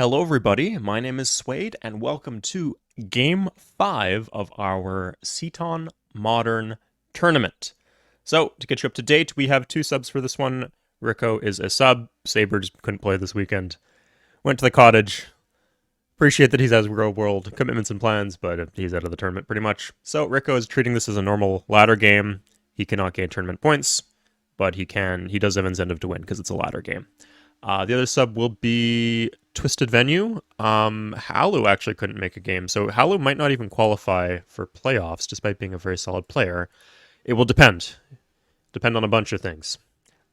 Hello, everybody. My name is Suede, and welcome to Game 5 of our Cton Modern Tournament. So, to get you up to date, we have two subs for this one. Rico is a sub. Saber just couldn't play this weekend. Went to the cottage. Appreciate that he has real world commitments and plans, but he's out of the tournament pretty much. So, Rico is treating this as a normal ladder game. He cannot gain tournament points, but he does have incentive to win because it's a ladder game. The other sub will be Twisted Venue. Halu actually couldn't make a game, so Halu might not even qualify for playoffs, despite being a very solid player. It will depend on a bunch of things.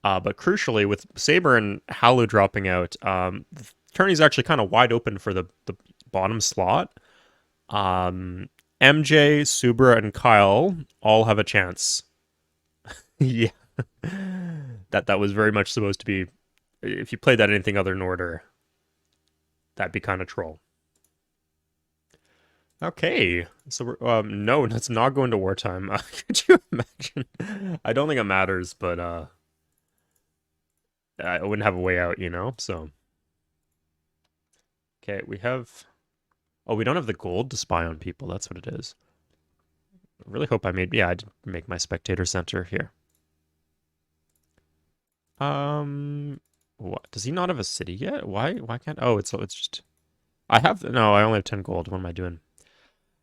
But crucially, with Saber and Halu dropping out, the tourney's actually kind of wide open for the bottom slot. MJ, Subra, and Kyle all have a chance. Yeah, that was very much supposed to be. If you played that anything other than order, that'd be kind of troll. Okay, so we're, no, let's not go into wartime. Could you imagine? I don't think it matters, but I wouldn't have a way out, you know. So, okay, we have. Oh, we don't have the gold to spy on people. That's what it is. I really hope I made. Yeah, I did make my spectator center here. What? Does he not have a city yet? Why can't... Oh, it's just... I only have 10 gold. What am I doing?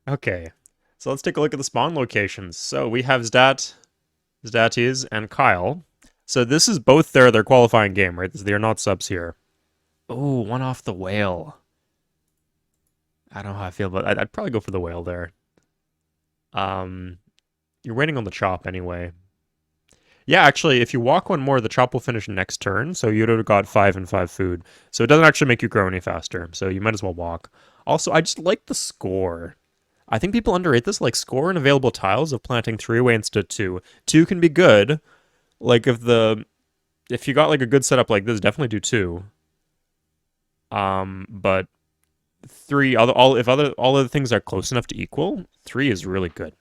Okay. So let's take a look at the spawn locations. So we have Zdatis, and Kyle. So this is both their qualifying game, right? They are not subs here. Oh, one off the whale. I don't know how I feel, but I'd probably go for the whale there. You're waiting on the chop anyway. Yeah, actually, if you walk one more, the chop will finish next turn, so you'd have got 5 and 5 food. So it doesn't actually make you grow any faster, so you might as well walk. Also, I just like the score. I think people underrate this, like score and available tiles of planting 3 away instead of 2. 2 can be good. Like if you got like a good setup like this, definitely do 2. But 3 all other things are close enough to equal, 3 is really good.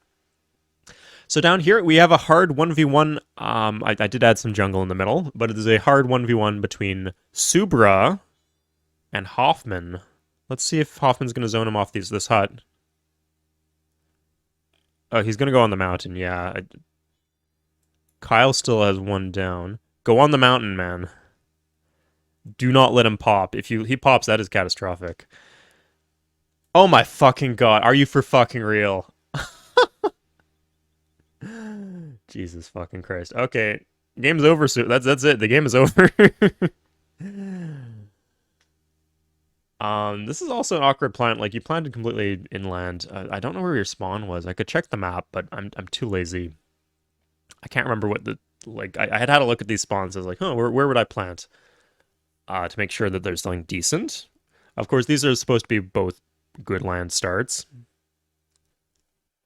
So down here, we have a hard 1v1. I did add some jungle in the middle, but it is a hard 1v1 between Subra and Hoffman. Let's see if Hoffman's going to zone him off this hut. Oh, he's going to go on the mountain, yeah. Kyle still has one down. Go on the mountain, man. Do not let him pop. If he pops, that is catastrophic. Oh my fucking god, are you for fucking real? Jesus fucking Christ. Okay, game's over. So that's it. The game is over. This is also an awkward plant. Like you planted completely inland. I don't know where your spawn was. I could check the map, but I'm too lazy. I can't remember what the I had a look at these spawns. I was like, huh, where would I plant? To make sure that there's something decent. Of course, these are supposed to be both good land starts.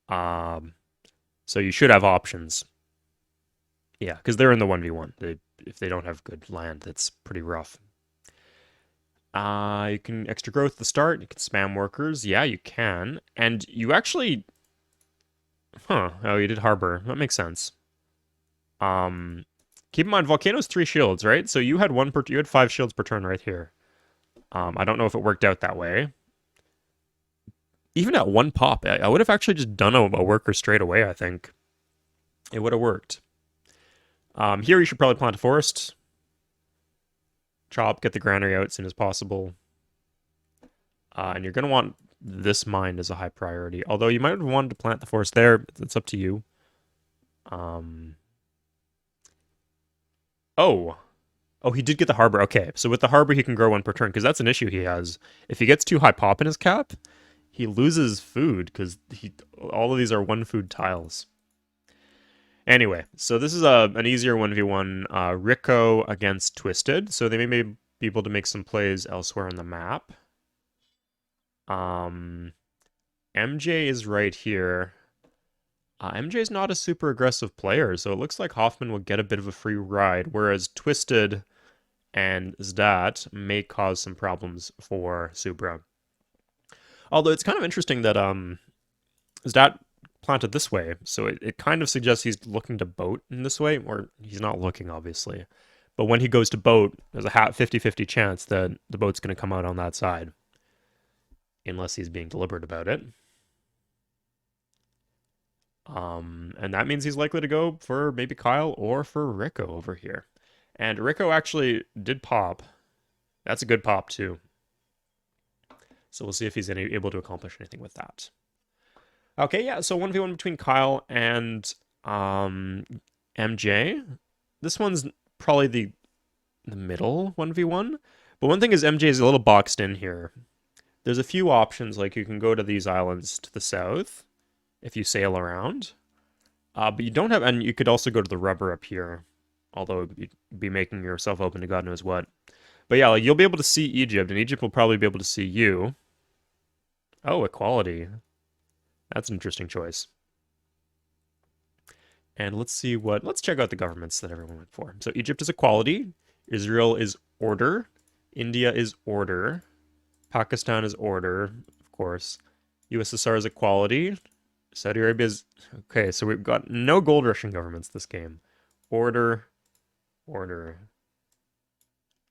So you should have options. Yeah, because they're in the 1v1. If they don't have good land, that's pretty rough. You can extra growth at the start. You can spam workers. Yeah, you can. And you actually... Huh. Oh, you did harbor. That makes sense. Keep in mind, Volcano's 3 shields, right? So you had 5 shields per turn right here. I don't know if it worked out that way. Even at 1 pop, I would have actually just done a worker straight away, I think. It would have worked. Here you should probably plant a forest. Chop, get the granary out as soon as possible. And you're going to want this mine as a high priority. Although you might have wanted to plant the forest there. It's up to you. Oh, he did get the harbor. Okay, so with the harbor, he can grow 1 per turn, because that's an issue he has. If he gets too high pop in his cap, he loses food, because all of these are 1 food tiles. Anyway, so this is an easier 1v1. Rico against Twisted, so they may be able to make some plays elsewhere on the map. MJ is right here. MJ is not a super aggressive player, so it looks like Hoffman will get a bit of a free ride, whereas Twisted and Zdat may cause some problems for Subra. Although it's kind of interesting that Zdat planted this way, so it kind of suggests he's looking to boat in this way, or he's not looking, obviously. But when he goes to boat, there's a 50-50 chance that the boat's going to come out on that side, unless he's being deliberate about it. And that means he's likely to go for maybe Kyle or for Rico over here. And Rico actually did pop. That's a good pop too. So we'll see if he's able to accomplish anything with that. Okay, yeah, so 1v1 between Kyle and MJ. This one's probably the middle 1v1. But one thing is MJ is a little boxed in here. There's a few options, like you can go to these islands to the south if you sail around. But you don't have, and you could also go to the rubber up here, although you'd be making yourself open to God knows what. But yeah, like you'll be able to see Egypt, and Egypt will probably be able to see you. Oh, equality. That's an interesting choice. And let's check out the governments that everyone went for. So Egypt is equality, Israel is order, India is order, Pakistan is order, of course. USSR is equality, Saudi Arabia is... Okay, so we've got no gold rushing governments this game. Order.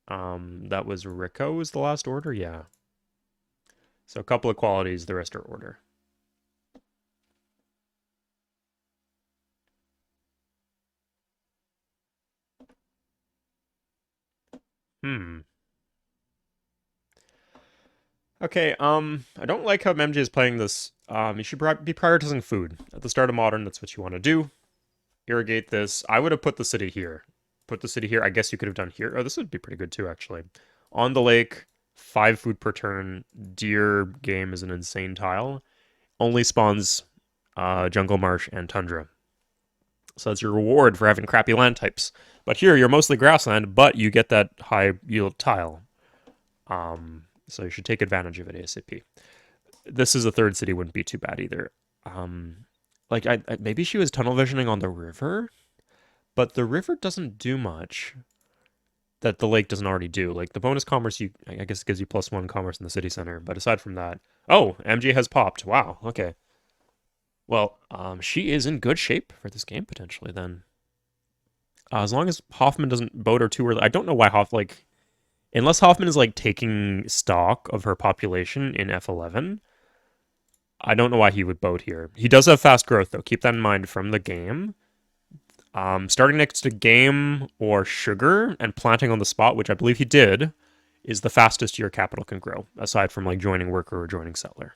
That was Rico was the last order? Yeah. So a couple of qualities, the rest are order. Okay, I don't like how MJ is playing this. You should be prioritizing food. At the start of Modern, that's what you want to do. Irrigate this. I would have put the city here. Put the city here. I guess you could have done here. Oh, this would be pretty good too, actually. On the lake, 5 food per turn. Deer game is an insane tile. Only spawns jungle, marsh, and tundra. So that's your reward for having crappy land types. But here, you're mostly grassland, but you get that high yield tile. So you should take advantage of it ASAP. This is a third city, wouldn't be too bad either. Like, maybe she was tunnel visioning on the river, but the river doesn't do much that the lake doesn't already do. Like, the bonus commerce, I guess, gives you +1 commerce in the city center, but aside from that... Oh, MJ has popped. Wow, okay. Well, she is in good shape for this game, potentially, then. As long as Hoffman doesn't boat her too early... I don't know why unless Hoffman is, like, taking stock of her population in F11, I don't know why he would boat here. He does have fast growth, though. Keep that in mind from the game. Starting next to game or sugar and planting on the spot, which I believe he did, is the fastest your capital can grow, aside from, like, joining worker or joining settler.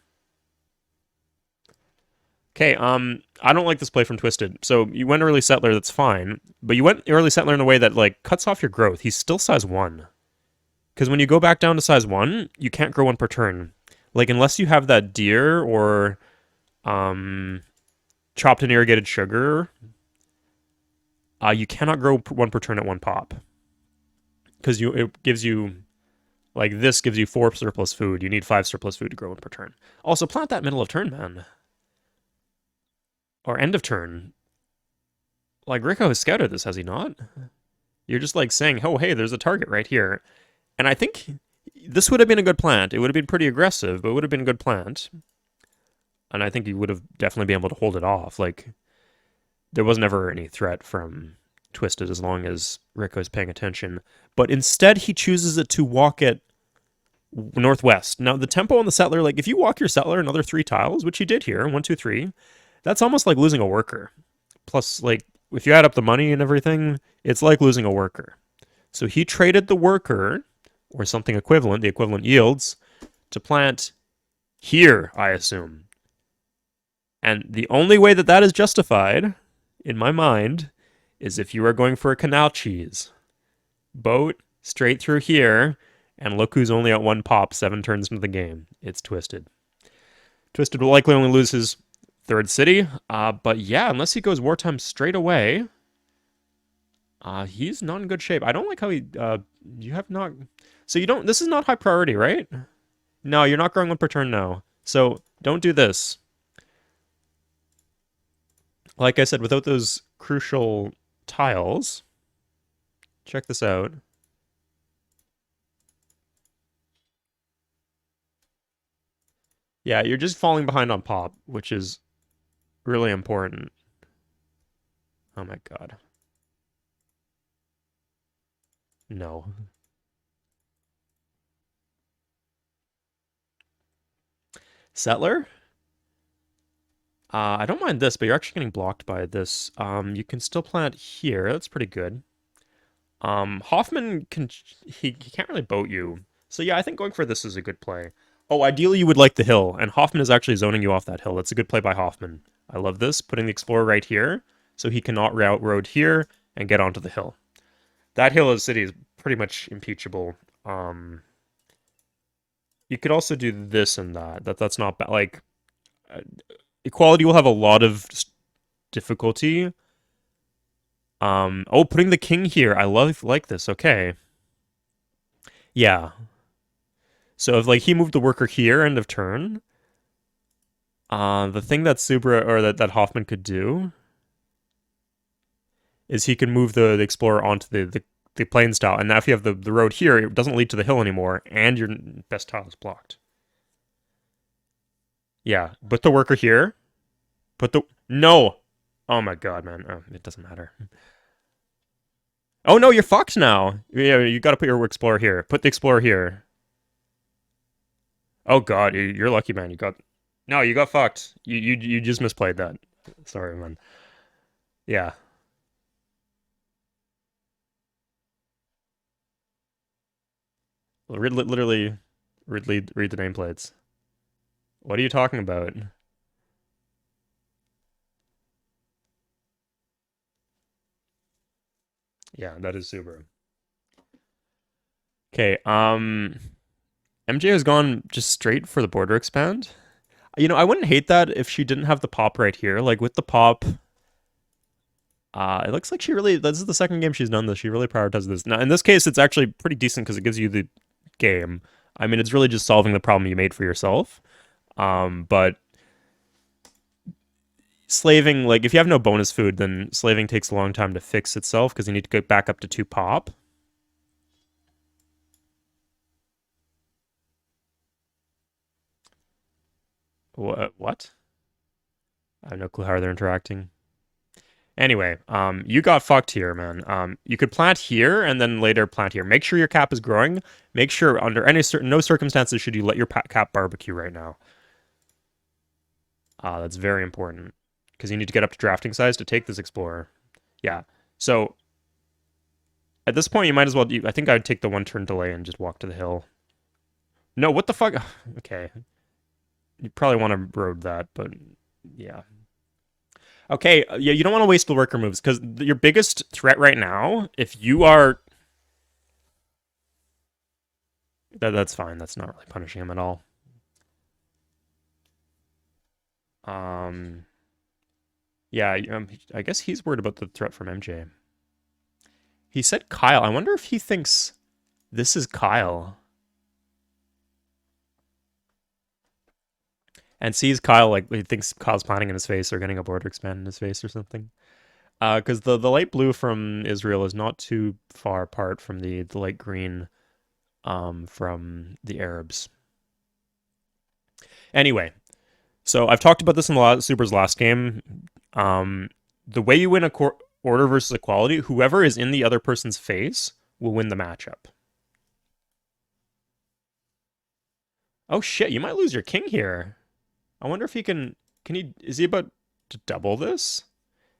Okay, I don't like this play from Twisted. So you went early settler, that's fine. But you went early settler in a way that, like, cuts off your growth. He's still size 1. Because when you go back down to size 1, you can't grow 1 per turn. Like, unless you have that deer or chopped and irrigated sugar, you cannot grow 1 per turn at 1 pop. Because it gives you, like, this gives you 4 surplus food. You need 5 surplus food to grow 1 per turn. Also, plant that middle of turn, man. Or end of turn. Like, Rico has scouted this, has he not? You're just, like, saying, oh, hey, there's a target right here. And I think this would have been a good plant. It would have been pretty aggressive, but it would have been a good plant. And I think he would have definitely been able to hold it off. Like, there was never any threat from Twisted as long as Rico's paying attention. But instead, he chooses it to walk it northwest. Now, the tempo on the settler, like, if you walk your settler another 3 tiles, which he did here, 1, 2, 3, that's almost like losing a worker. Plus, like, if you add up the money and everything, it's like losing a worker. So he traded the worker, or something equivalent, the equivalent yields, to plant here, I assume. And the only way that that is justified, in my mind, is if you are going for a canal cheese. Boat straight through here, and look who's only at 1 pop 7 turns into the game. It's Twisted. Twisted will likely only lose his 3rd city, but yeah, unless he goes wartime straight away, he's not in good shape. I don't like how you have not... So you don't... This is not high priority, right? No, you're not growing 1 per turn now. So don't do this. Like I said, without those crucial tiles... Check this out. Yeah, you're just falling behind on pop, which is really important. Oh my god. No. Settler? I don't mind this, but you're actually getting blocked by this. You can still plant here. That's pretty good. Hoffman can he can't really boat you. So yeah, I think going for this is a good play. Oh, ideally you would like the hill, and Hoffman is actually zoning you off that hill. That's a good play by Hoffman. I love this, putting the Explorer right here, so he cannot route road here and get onto the hill. That hill of the city is pretty much impeachable. You could also do this and that. That's not bad. Like uh, equality will have a lot of difficulty. Oh, putting the king here. I like this. Okay. Yeah. So if like he moved the worker here, end of turn, the thing that Subra or that Hoffman could do is he can move the explorer onto the plains tile, and now if you have the road here, it doesn't lead to the hill anymore, and your best tile is blocked. Yeah, put the worker here. Put the no. Oh my god, man. Oh, it doesn't matter. Oh no, you're fucked now. Yeah, you got to put your explorer here. Put the explorer here. Oh god, you're lucky, man. You got no, you got fucked. You just misplayed that. Sorry, man. Yeah, literally, read the nameplates. What are you talking about? Yeah, that is Subaru. Okay, MJ has gone just straight for the border expand. You know, I wouldn't hate that if she didn't have the pop right here. Like with the pop, it looks like she really. This is the second game she's done this. She really prioritizes this. Now, in this case, it's actually pretty decent because it gives you the game. I mean, it's really just solving the problem you made for yourself. But slaving, like if you have no bonus food, then slaving takes a long time to fix itself because you need to get back up to 2 pop. What? I have no clue how they're interacting. Anyway, you got fucked here, man. You could plant here and then later plant here. Make sure your cap is growing. Make sure under no circumstances should you let your cap barbecue right now. That's very important because you need to get up to drafting size to take this explorer. Yeah. So at this point, you might as well. I think I would take the 1 turn delay and just walk to the hill. No, what the fuck? Okay. You probably want to road that, but yeah. Okay, yeah, you don't want to waste the worker moves because your biggest threat right now, if you are, that's fine. That's not really punishing him at all. Um, yeah, I guess he's worried about the threat from MJ. He said Kyle. I wonder if he thinks this is Kyle and sees Kyle like he thinks Kyle's planting in his face or getting a border expand in his face or something. Because the light blue from Israel is not too far apart from the light green from the Arabs. Anyway, so I've talked about this in Super's last game. The way you win a order versus equality, whoever is in the other person's face will win the matchup. Oh shit, you might lose your king here. I wonder if he can. Can he? Is he about to double this?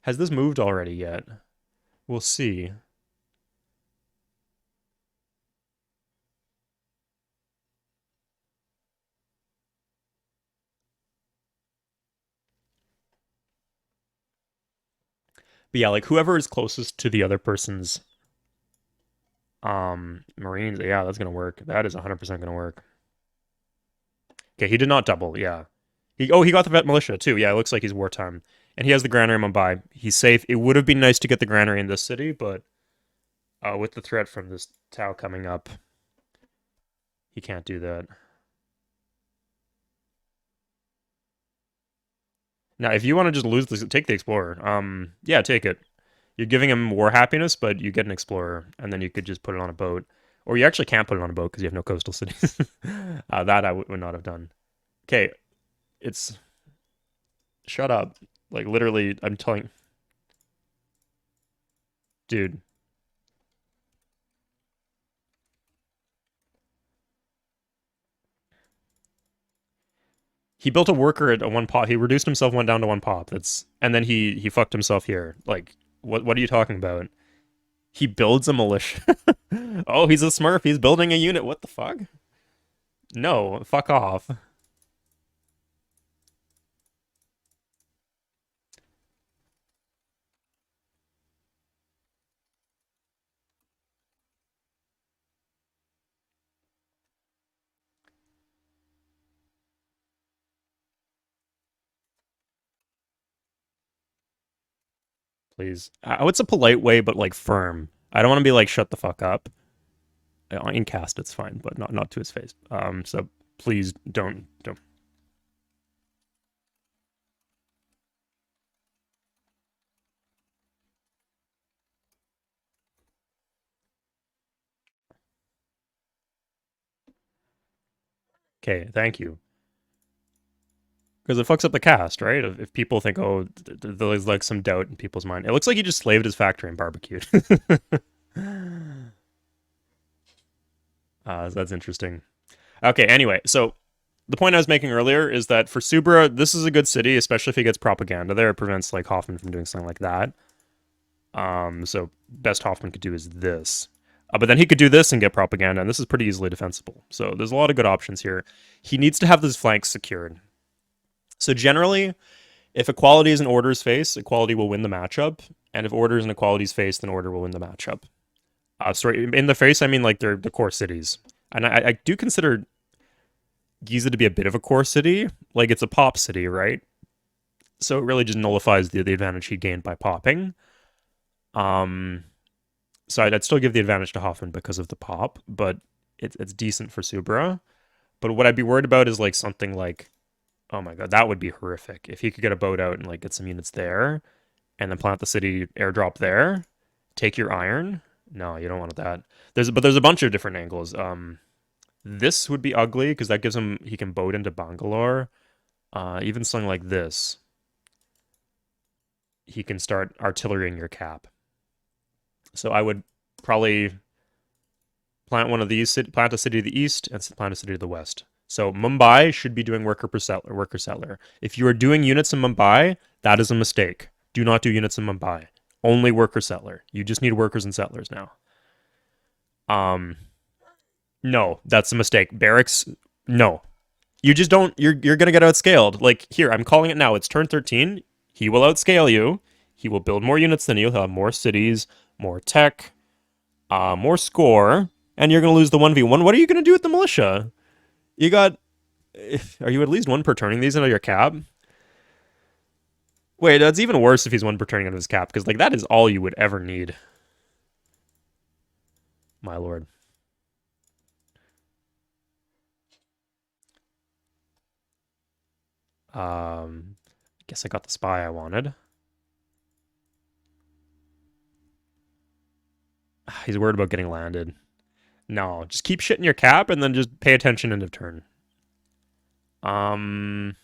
Has this moved already yet? We'll see. But yeah, like whoever is closest to the other person's Marines, yeah, that's gonna work. That is 100% gonna work. Okay, he did not double, yeah. He got the vet militia too. Yeah, it looks like he's wartime. And he has the granary in Mumbai. He's safe. It would have been nice to get the granary in this city, but with the threat from this Tau coming up, he can't do that. Now, if you want to just lose this, take the Explorer. Yeah, take it. You're giving him war happiness, but you get an Explorer, and then you could just put it on a boat. Or you actually can't put it on a boat because you have no coastal cities. That I would not have done. Okay, it's... Shut up. Like, literally, I'm telling... Dude. He built a worker at a one pop. He reduced himself one down to one pop. That's and then he fucked himself here. Like what are you talking about? He builds a militia. Oh, he's a smurf. He's building a unit. What the fuck? No, fuck off. Please. What's a polite way, but like firm? I don't want to be like shut the fuck up. In cast, it's fine, but not to his face. So please don't. Okay, thank you. Because it fucks up the cast, right? If people think, oh, there's like some doubt in people's mind. It looks like he just slaved his factory and barbecued. So that's interesting. Okay, anyway, so the point I was making earlier is that for Subra, this is a good city, especially if he gets propaganda there. It prevents like Hoffman from doing something like that. So best Hoffman could do is this. But then he could do this and get propaganda, and this is pretty easily defensible. So there's a lot of good options here. He needs to have those flanks secured. So generally, if equality is in order's face, equality will win the matchup. And if order is in equality's face, then order will win the matchup. Sorry, in the face, I mean like they're the core cities. And I do consider Giza to be a bit of a core city. Like it's a pop city, right? So it really just nullifies the advantage he gained by popping. Um, so I'd still give the advantage to Hoffman because of the pop, but it's decent for Subra. But what I'd be worried about is like something like, oh my god, that would be horrific if he could get a boat out and like get some units there, and then plant the city airdrop there, take your iron. No, you don't want that. There's a bunch of different angles. This would be ugly because that gives him he can boat into Bangalore. Even something like this, he can start artillerying your cap. So I would probably plant one of these, plant a city to the east and plant a city to the west. So Mumbai should be doing worker per settler, worker settler. If you are doing units in Mumbai, that is a mistake. Do not do units in Mumbai. Only worker settler. You just need workers and settlers now. Um, no, that's a mistake. Barracks, no. You just don't. You're gonna get outscaled. Like here, I'm calling it now. It's turn 13. He will outscale you. He will build more units than you. He'll have more cities, more tech, more score, and you're gonna lose the 1v1. What are you gonna do with the militia? You got. Are you at least one per turning these into your cap? Wait, that's even worse if he's one per turning out of his cap, because like that is all you would ever need. My lord. Guess I got the spy I wanted. He's worried about getting landed. No, just keep shit in your cap and then just pay attention end of turn. Um.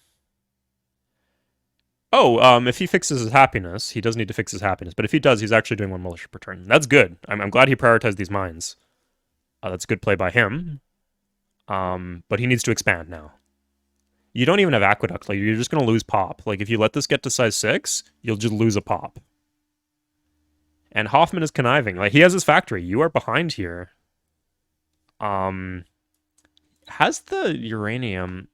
Oh, if he fixes his happiness, he does need to fix his happiness. But if he does, he's actually doing one militia per turn. That's good. I'm glad he prioritized these mines. That's good play by him. But he needs to expand now. You don't even have aqueduct. Like you're just gonna lose pop. Like if you let this get to size 6, you'll just lose a pop. And Hoffman is conniving. Like he has his factory. You are behind here. Has the uranium.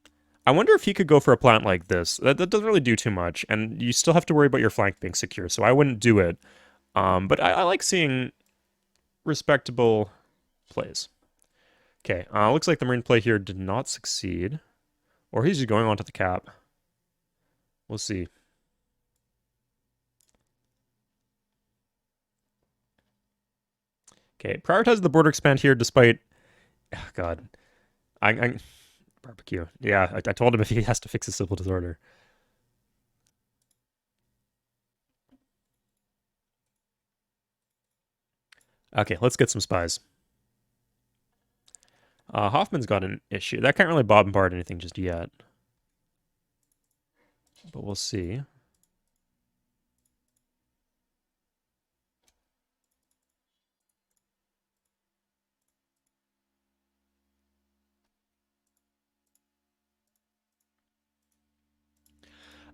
I wonder if he could go for a plant like this. That doesn't really do too much, and you still have to worry about your flank being secure, so I wouldn't do it. But I like seeing respectable plays. Okay, looks like the marine play here did not succeed. Or he's just going on to the cap. We'll see. Okay, prioritize the border expand here despite... Oh, God. I barbecue. Yeah, I told him if he has to fix his civil disorder. Okay, let's get some spies. Hoffman's got an issue. That can't really bombard anything just yet. But we'll see.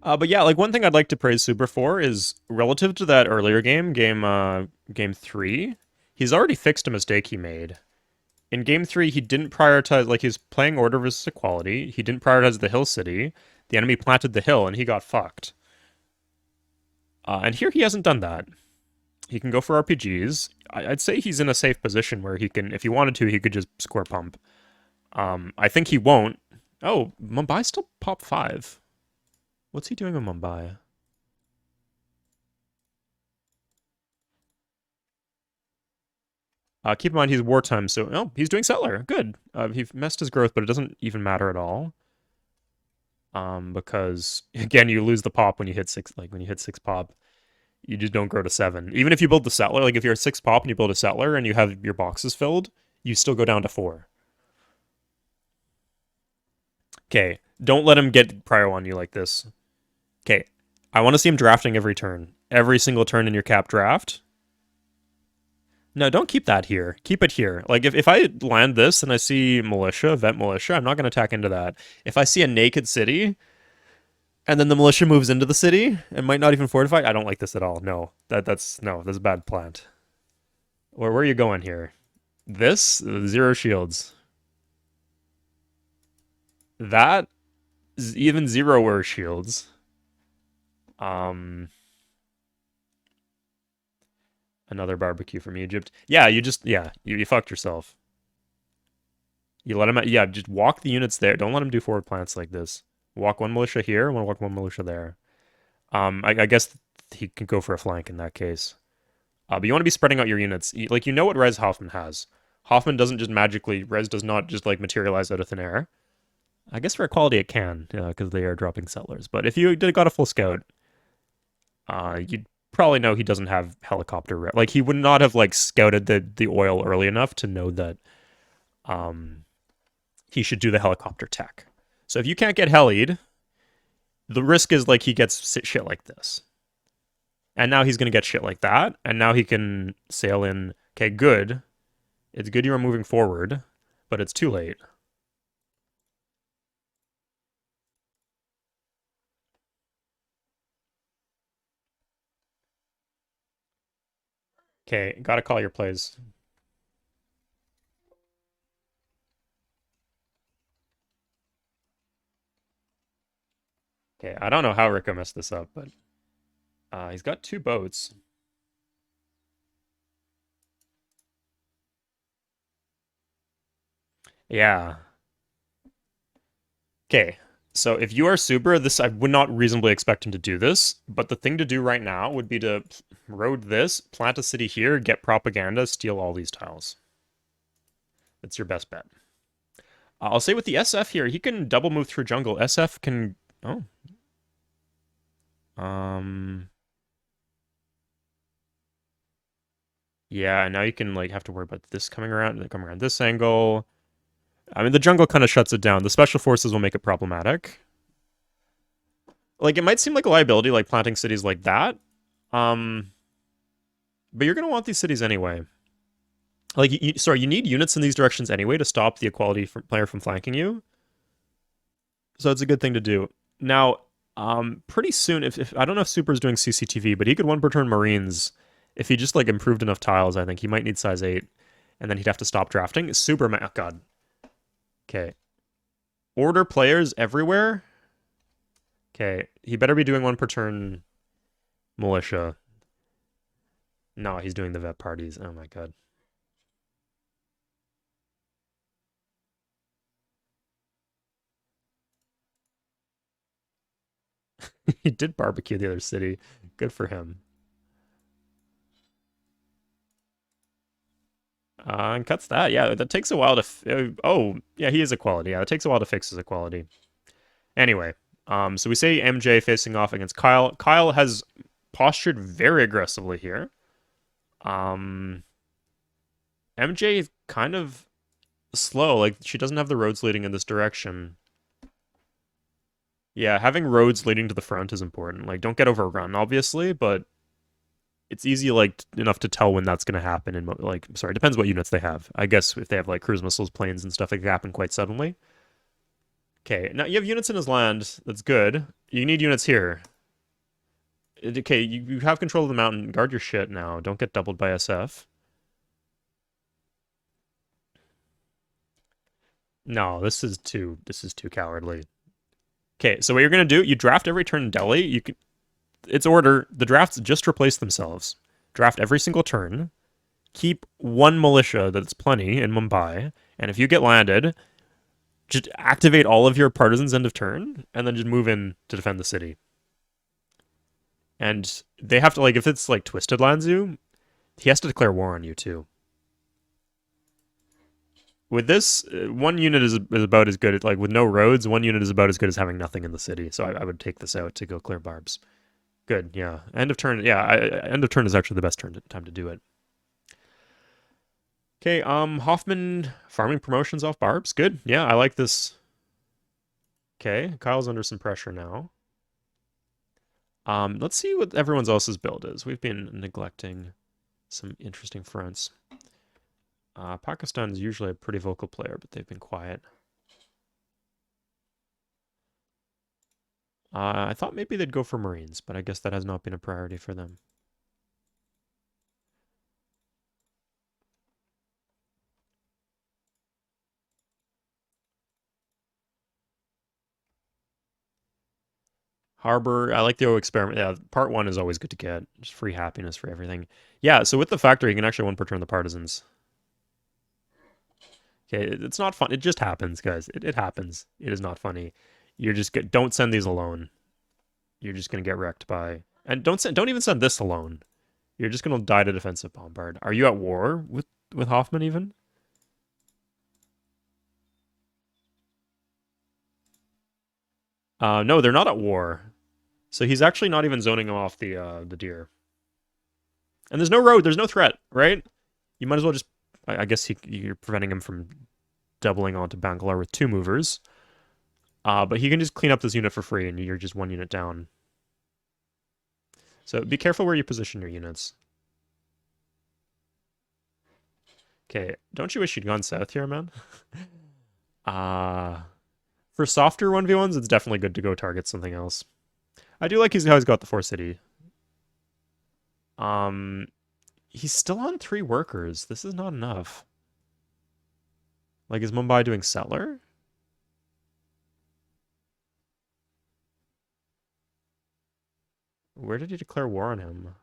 But yeah, like one thing I'd like to praise Super for is relative to that earlier game 3, he's already fixed a mistake he made. In game 3, he didn't prioritize, like, he was playing order versus equality. He didn't prioritize the hill city. The enemy planted the hill, and he got fucked. And here he hasn't done that. He can go for RPGs. I'd say he's in a safe position where he can, if he wanted to, he could just score pump. I think he won't. Oh, Mumbai still pop 5. What's he doing in Mumbai? Keep in mind he's wartime, so oh, he's doing settler. Good. He messed his growth, but it doesn't even matter at all. Because again, you lose the pop when you hit 6. Like when you hit 6 pop, you just don't grow to 7. Even if you build the settler, like if you're a 6 pop and you build a settler and you have your boxes filled, you still go down to 4. Okay, don't let him get prio on you like this. Okay, I want to see him drafting every turn. Every single turn in your cap draft. No, don't keep that here. Keep it here. Like, if I land this and I see militia, vet militia, I'm not going to attack into that. If I see a naked city, and then the militia moves into the city and might not even fortify, I don't like this at all. No, that's a bad plant. Where are you going here? This? 0 shields. That is even 0 shields. Another barbecue from Egypt. Yeah, you fucked yourself. You let him out. Yeah, just walk the units there. Don't let him do forward plants like this. Walk one militia here, walk one militia there. I guess he can go for a flank in that case. But you want to be spreading out your units. Like, you know what res Hoffman has. Hoffman doesn't just magically, res does not just like materialize out of thin air. I guess for equality it can, because they are dropping settlers. But if you got a full scout, you'd probably know he doesn't have helicopter. Like, he would not have like scouted the oil early enough to know that he should do the helicopter tech. So if you can't get helied, the risk is like he gets shit like this. And now he's going to get shit like that. And now he can sail in. Okay, good. It's good you are moving forward, but it's too late. Okay, gotta call your plays. Okay, I don't know how Rico messed this up, but he's got 2 boats. Yeah. Okay, so if you are super, this I would not reasonably expect him to do this, but the thing to do right now would be to road this, plant a city here, get propaganda, steal all these tiles. That's your best bet. I'll say with the SF here, he can double move through jungle. SF can... Oh. Yeah, and now you can like have to worry about this coming around this angle. I mean, the jungle kind of shuts it down. The special forces will make it problematic. Like, it might seem like a liability, like planting cities like that. But you're going to want these cities anyway. Like, you need units in these directions anyway to stop the equality player from flanking you. So it's a good thing to do. Now, pretty soon, if I don't know if Super's doing CCTV, but he could 1 per turn Marines. If he just, like, improved enough tiles, I think he might need size 8. And then he'd have to stop drafting. Super, oh god. Okay. Order players everywhere. Okay, he better be doing 1 per turn militia. No, he's doing the vet parties. Oh my god. He did barbecue the other city. Good for him. And cuts that. Yeah, that takes a while to... oh, yeah, he is equality. Yeah, it takes a while to fix his equality. Anyway, so we say MJ facing off against Kyle. Kyle has postured very aggressively here. MJ is kind of slow. Like, she doesn't have the roads leading in this direction. Yeah, having roads leading to the front is important. Like, don't get overrun, obviously, but it's easy, like, enough to tell when that's going to happen. And, like, sorry, depends what units they have. I guess if they have, like, cruise missiles, planes, and stuff, it can happen quite suddenly. Okay, now you have units in his land. That's good. You need units here. Okay, you have control of the mountain. Guard your shit now. Don't get doubled by SF. No, this is too cowardly. Okay, so what you're gonna do, you draft every turn in Delhi. You can it's order. The drafts just replace themselves. Draft every single turn. Keep one militia that's plenty in Mumbai, and if you get landed, just activate all of your partisans end of turn, and then just move in to defend the city. And they have to if it's Twisted lands you, he has to declare war on you too. With this, one unit is about as good. With no roads, one unit is about as good as having nothing in the city. So I would take this out to go clear barbs. Good, yeah. End of turn, yeah. End of turn is actually the best time to do it. Okay, Hoffman farming promotions off barbs. Good, yeah. I like this. Okay, Kyle's under some pressure now. Let's see what everyone else's build is. We've been neglecting some interesting fronts. Pakistan is usually a pretty vocal player, but they've been quiet. I thought maybe they'd go for Marines, but I guess that has not been a priority for them. Harbor, I like the O experiment. Yeah, part 1 is always good to get. Just free happiness for everything. Yeah, so with the factory, you can actually 1 per turn the partisans. Okay, it's not fun. It just happens, guys. It happens. It is not funny. You're just don't send these alone. You're just gonna get wrecked by, and don't even send this alone. You're just gonna die to defensive bombard. Are you at war with Hoffman even? No, they're not at war. So he's actually not even zoning him off the deer. And there's no road. There's no threat, right? You might as well just. I guess you're preventing him from doubling onto Bangalore with 2 movers. But he can just clean up this unit for free, and you're just 1 unit down. So be careful where you position your units. Okay, don't you wish you'd gone south here, man? For softer 1v1s, it's definitely good to go target something else. I do like how he's got the 4 city. He's still on 3 workers. This is not enough. Is Mumbai doing settler? Where did he declare war on him?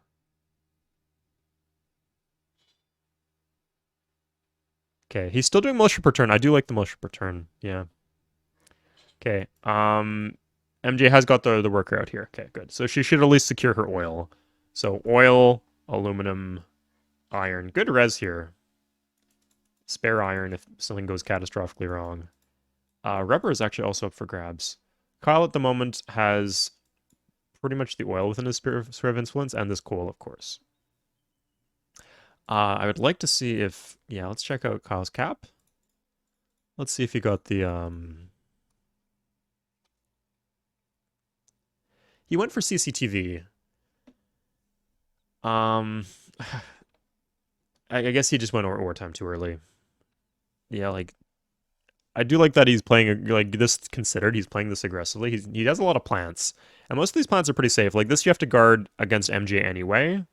Okay, he's still doing militia per turn. I do like the militia per turn. Yeah. Okay. MJ has got the worker out here. Okay, good. So she should at least secure her oil. So oil, aluminum, iron. Good res here. Spare iron if something goes catastrophically wrong. Rubber is actually also up for grabs. Kyle at the moment has pretty much the oil within his sphere of influence and this coal, of course. I would like to see if... Yeah, let's check out Kyle's cap. Let's see if he got the... He went for CCTV. I guess he just went wartime too early. Yeah, I do like that he's playing this considered. He's playing this aggressively. He has a lot of plants, and most of these plants are pretty safe. This you have to guard against MJ anyway,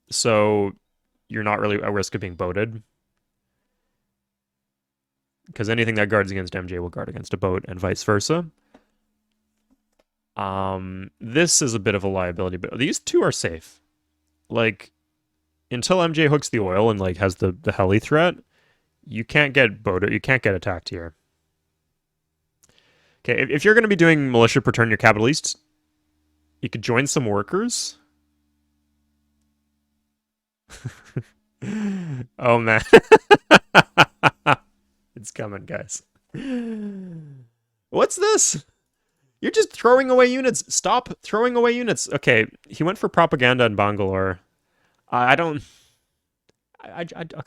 so you're not really at risk of being boated. Because anything that guards against MJ will guard against a boat, and vice versa. This is a bit of a liability, but these 2 are safe. Until MJ hooks the oil and has the heli threat, you can't get boated. You can't get attacked here. Okay, if you're going to be doing militia per turn, your capital east, you could join some workers. Oh man, it's coming, guys. What's this? You're just throwing away units. Stop throwing away units. Okay, he went for propaganda in Bangalore. I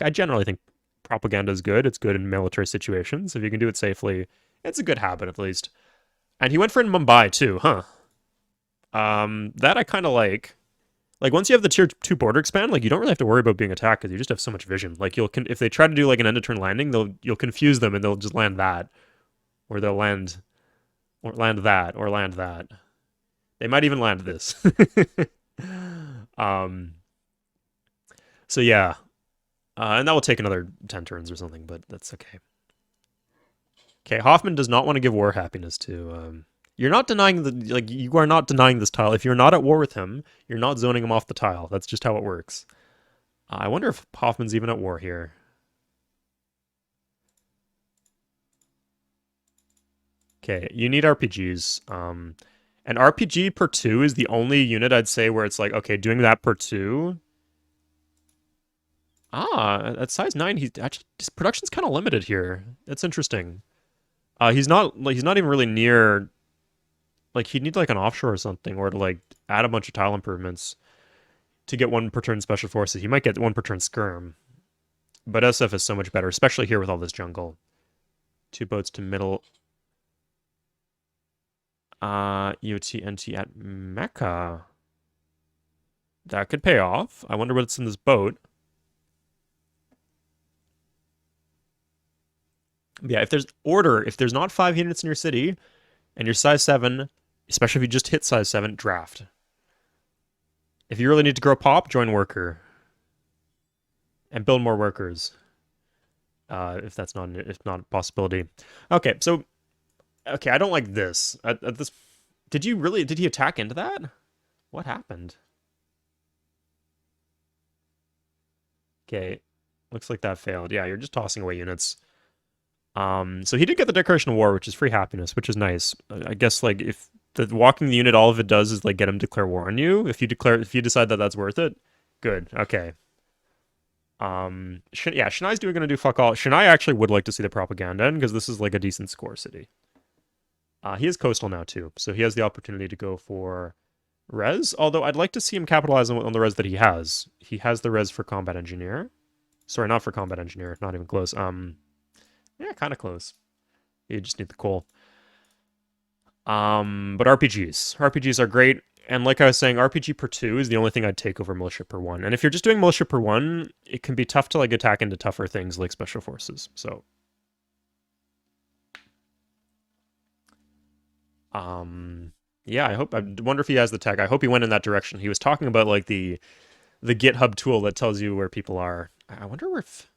generally think propaganda is good. It's good in military situations. If you can do it safely, it's a good habit at least. And he went for in Mumbai too, huh? That I kind of like. Once you have the tier 2 border expand, you don't really have to worry about being attacked because you just have so much vision. If they try to do an end of turn landing, you'll confuse them and they'll just land that, or they'll land Or land that, or land that. They might even land this. um, so yeah. And that will take another 10 turns or something, but that's okay. Okay, Hoffman does not want to give war happiness to. You're not denying the like. You are not denying this tile. If you're not at war with him, you're not zoning him off the tile. That's just how it works. I wonder if Hoffman's even at war here. Okay, you need RPGs. An RPG per 2 is the only unit I'd say where it's like, okay, doing that per 2. At size 9, he's actually his production's kind of limited here. That's interesting. He's not even really near. Like he'd need like an offshore or something, or to like add a bunch of tile improvements to get one per turn special forces. He might get one per turn skirm, but SF is so much better, especially here with all this jungle. 2 boats to middle. EOT at Mecca. That could pay off. I wonder what's in this boat. Yeah, if there's order, if there's not 5 units in your city, and you're size 7, especially if you just hit size 7, draft. If you really need to grow pop, join worker. And build more workers. If that's not a possibility. Okay, so I don't like this. At this, did he attack into that? What happened? Okay, looks like that failed. Yeah, you're just tossing away units. So he did get the Declaration of War, which is free happiness, which is nice. I guess like if the walking the unit, all of it does is like get him to declare war on you. If you decide that that's worth it, good. Okay. Shanai's gonna do fuck all. Shanai actually would like to see the propaganda in because this is like a decent score city. He is coastal now too, so he has the opportunity to go for res. Although I'd like to see him capitalize on the res that he has. He has the res for combat engineer. Sorry, not for combat engineer. Not even close. Yeah, kind of close. You just need the coal. But RPGs are great. And like I was saying, RPG per 2 is the only thing I'd take over militia per 1. And if you're just doing militia per 1, it can be tough to like attack into tougher things like special forces. So, yeah, I wonder if he has the tech. I hope he went in that direction. He was talking about like the GitHub tool that tells you where people are. I wonder if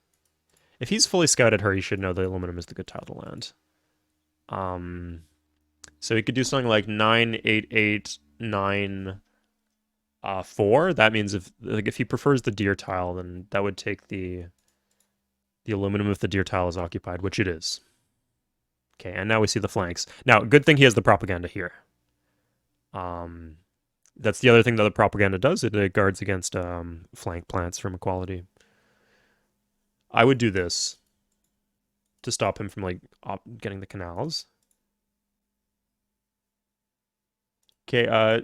he's fully scouted her, he should know the aluminum is the good tile to land. So he could do something like 988 4. That means if he prefers the deer tile, then that would take the aluminum if the deer tile is occupied, which it is. Okay, and now we see the flanks. Now, good thing he has the propaganda here. That's the other thing that the propaganda does. It guards against flank plants from equality. I would do this to stop him from like getting the canals. Okay,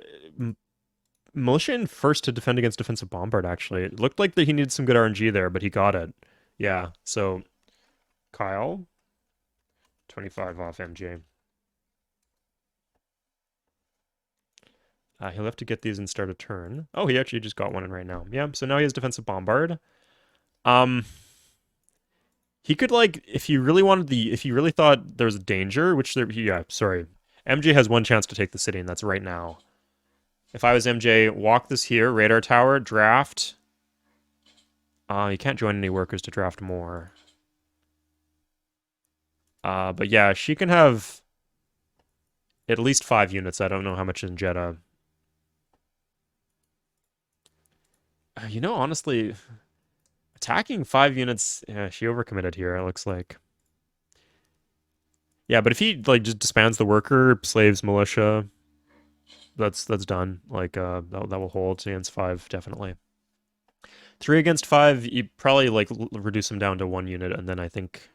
militia in first to defend against defensive bombard, actually. It looked like that he needed some good RNG there, but he got it. Yeah, so Kyle, 25 off MJ. He'll have to get these and start a turn. Oh, he actually just got one in right now. Yeah, so now he has defensive bombard. He could like, if he really thought there was danger, sorry. MJ has one chance to take the city, and that's right now. If I was MJ, walk this here, radar tower, draft. You can't join any workers to draft more. But yeah, she can have at least 5 units. I don't know how much in Jeddah. Honestly, attacking 5 units, yeah, she overcommitted here, it looks like. Yeah, but if he like just disbands the worker, slaves militia, that's done. Like that will hold against 5 definitely. 3 against 5, you probably like reduce him down to 1 unit, and then I think.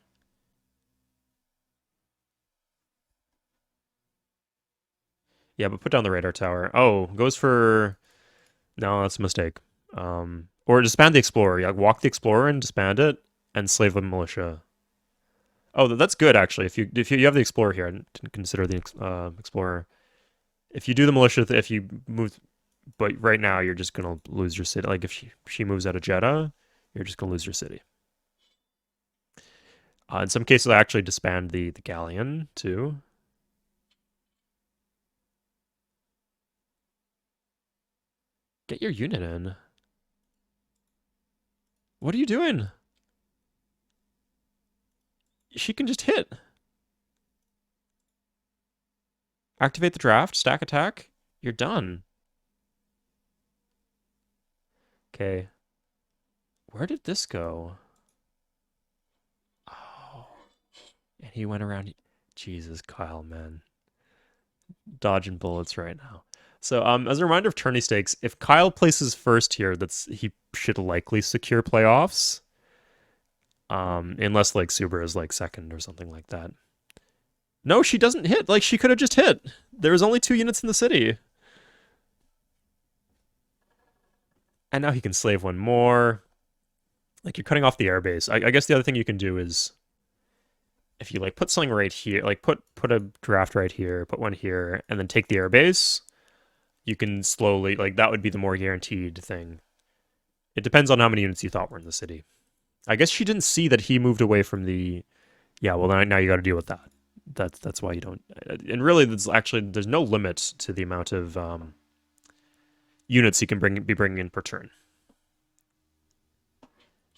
Yeah, but put down the radar tower. Oh, goes for. No, that's a mistake. Or disband the explorer. Yeah, walk the explorer and disband it, and slave the militia. Oh, that's good actually. If you have the explorer here, I didn't consider the explorer. If you do the militia, if you move, but right now you're just gonna lose your city. Like if she moves out of Jeddah, you're just gonna lose your city. In some cases, I actually disband the galleon too. Get your unit in. What are you doing? She can just hit. Activate the draft, stack attack. You're done. Okay. Where did this go? Oh. And he went around. Jesus, Kyle, man. Dodging bullets right now. So, as a reminder of tourney stakes, if Kyle places first here, he should likely secure playoffs. Unless like Suber is like second or something like that. No, she doesn't hit. Like she could have just hit. There's only 2 units in the city. And now he can slave one more. Like you're cutting off the airbase. I guess the other thing you can do is if you like put something right here, like put a draft right here, put one here, and then take the airbase, you can slowly like that would be the more guaranteed thing. It depends on how many units you thought were in the city. I guess she didn't see that he moved away from the. Yeah, well now you got to deal with that. That's why you don't. And really, there's no limit to the amount of units he can be bringing in per turn.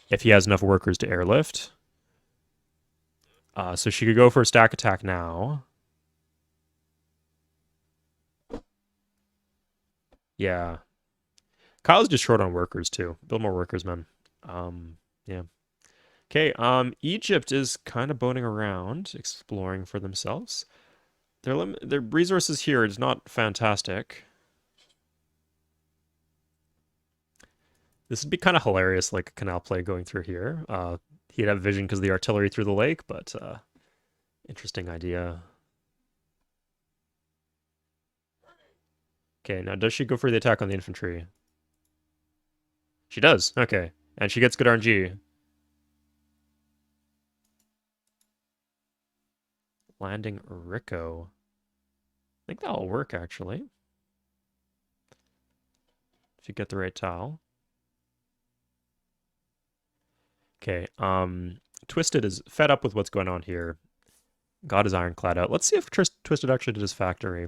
If he has enough workers to airlift. So she could go for a stack attack now. Yeah. Kyle's just short on workers too. Build more workers, man. Yeah. Okay, Egypt is kind of boating around, exploring for themselves. Their resources here is not fantastic. This would be kind of hilarious, like a canal play going through here. He'd have vision because of the artillery through the lake, but interesting idea. Okay, now does she go for the attack on the infantry? She does, okay. And she gets good RNG. Landing Rico. I think that'll work, actually. If you get the right tile. Okay, Twisted is fed up with what's going on here. Got his ironclad out. Let's see if Twisted actually did his factory.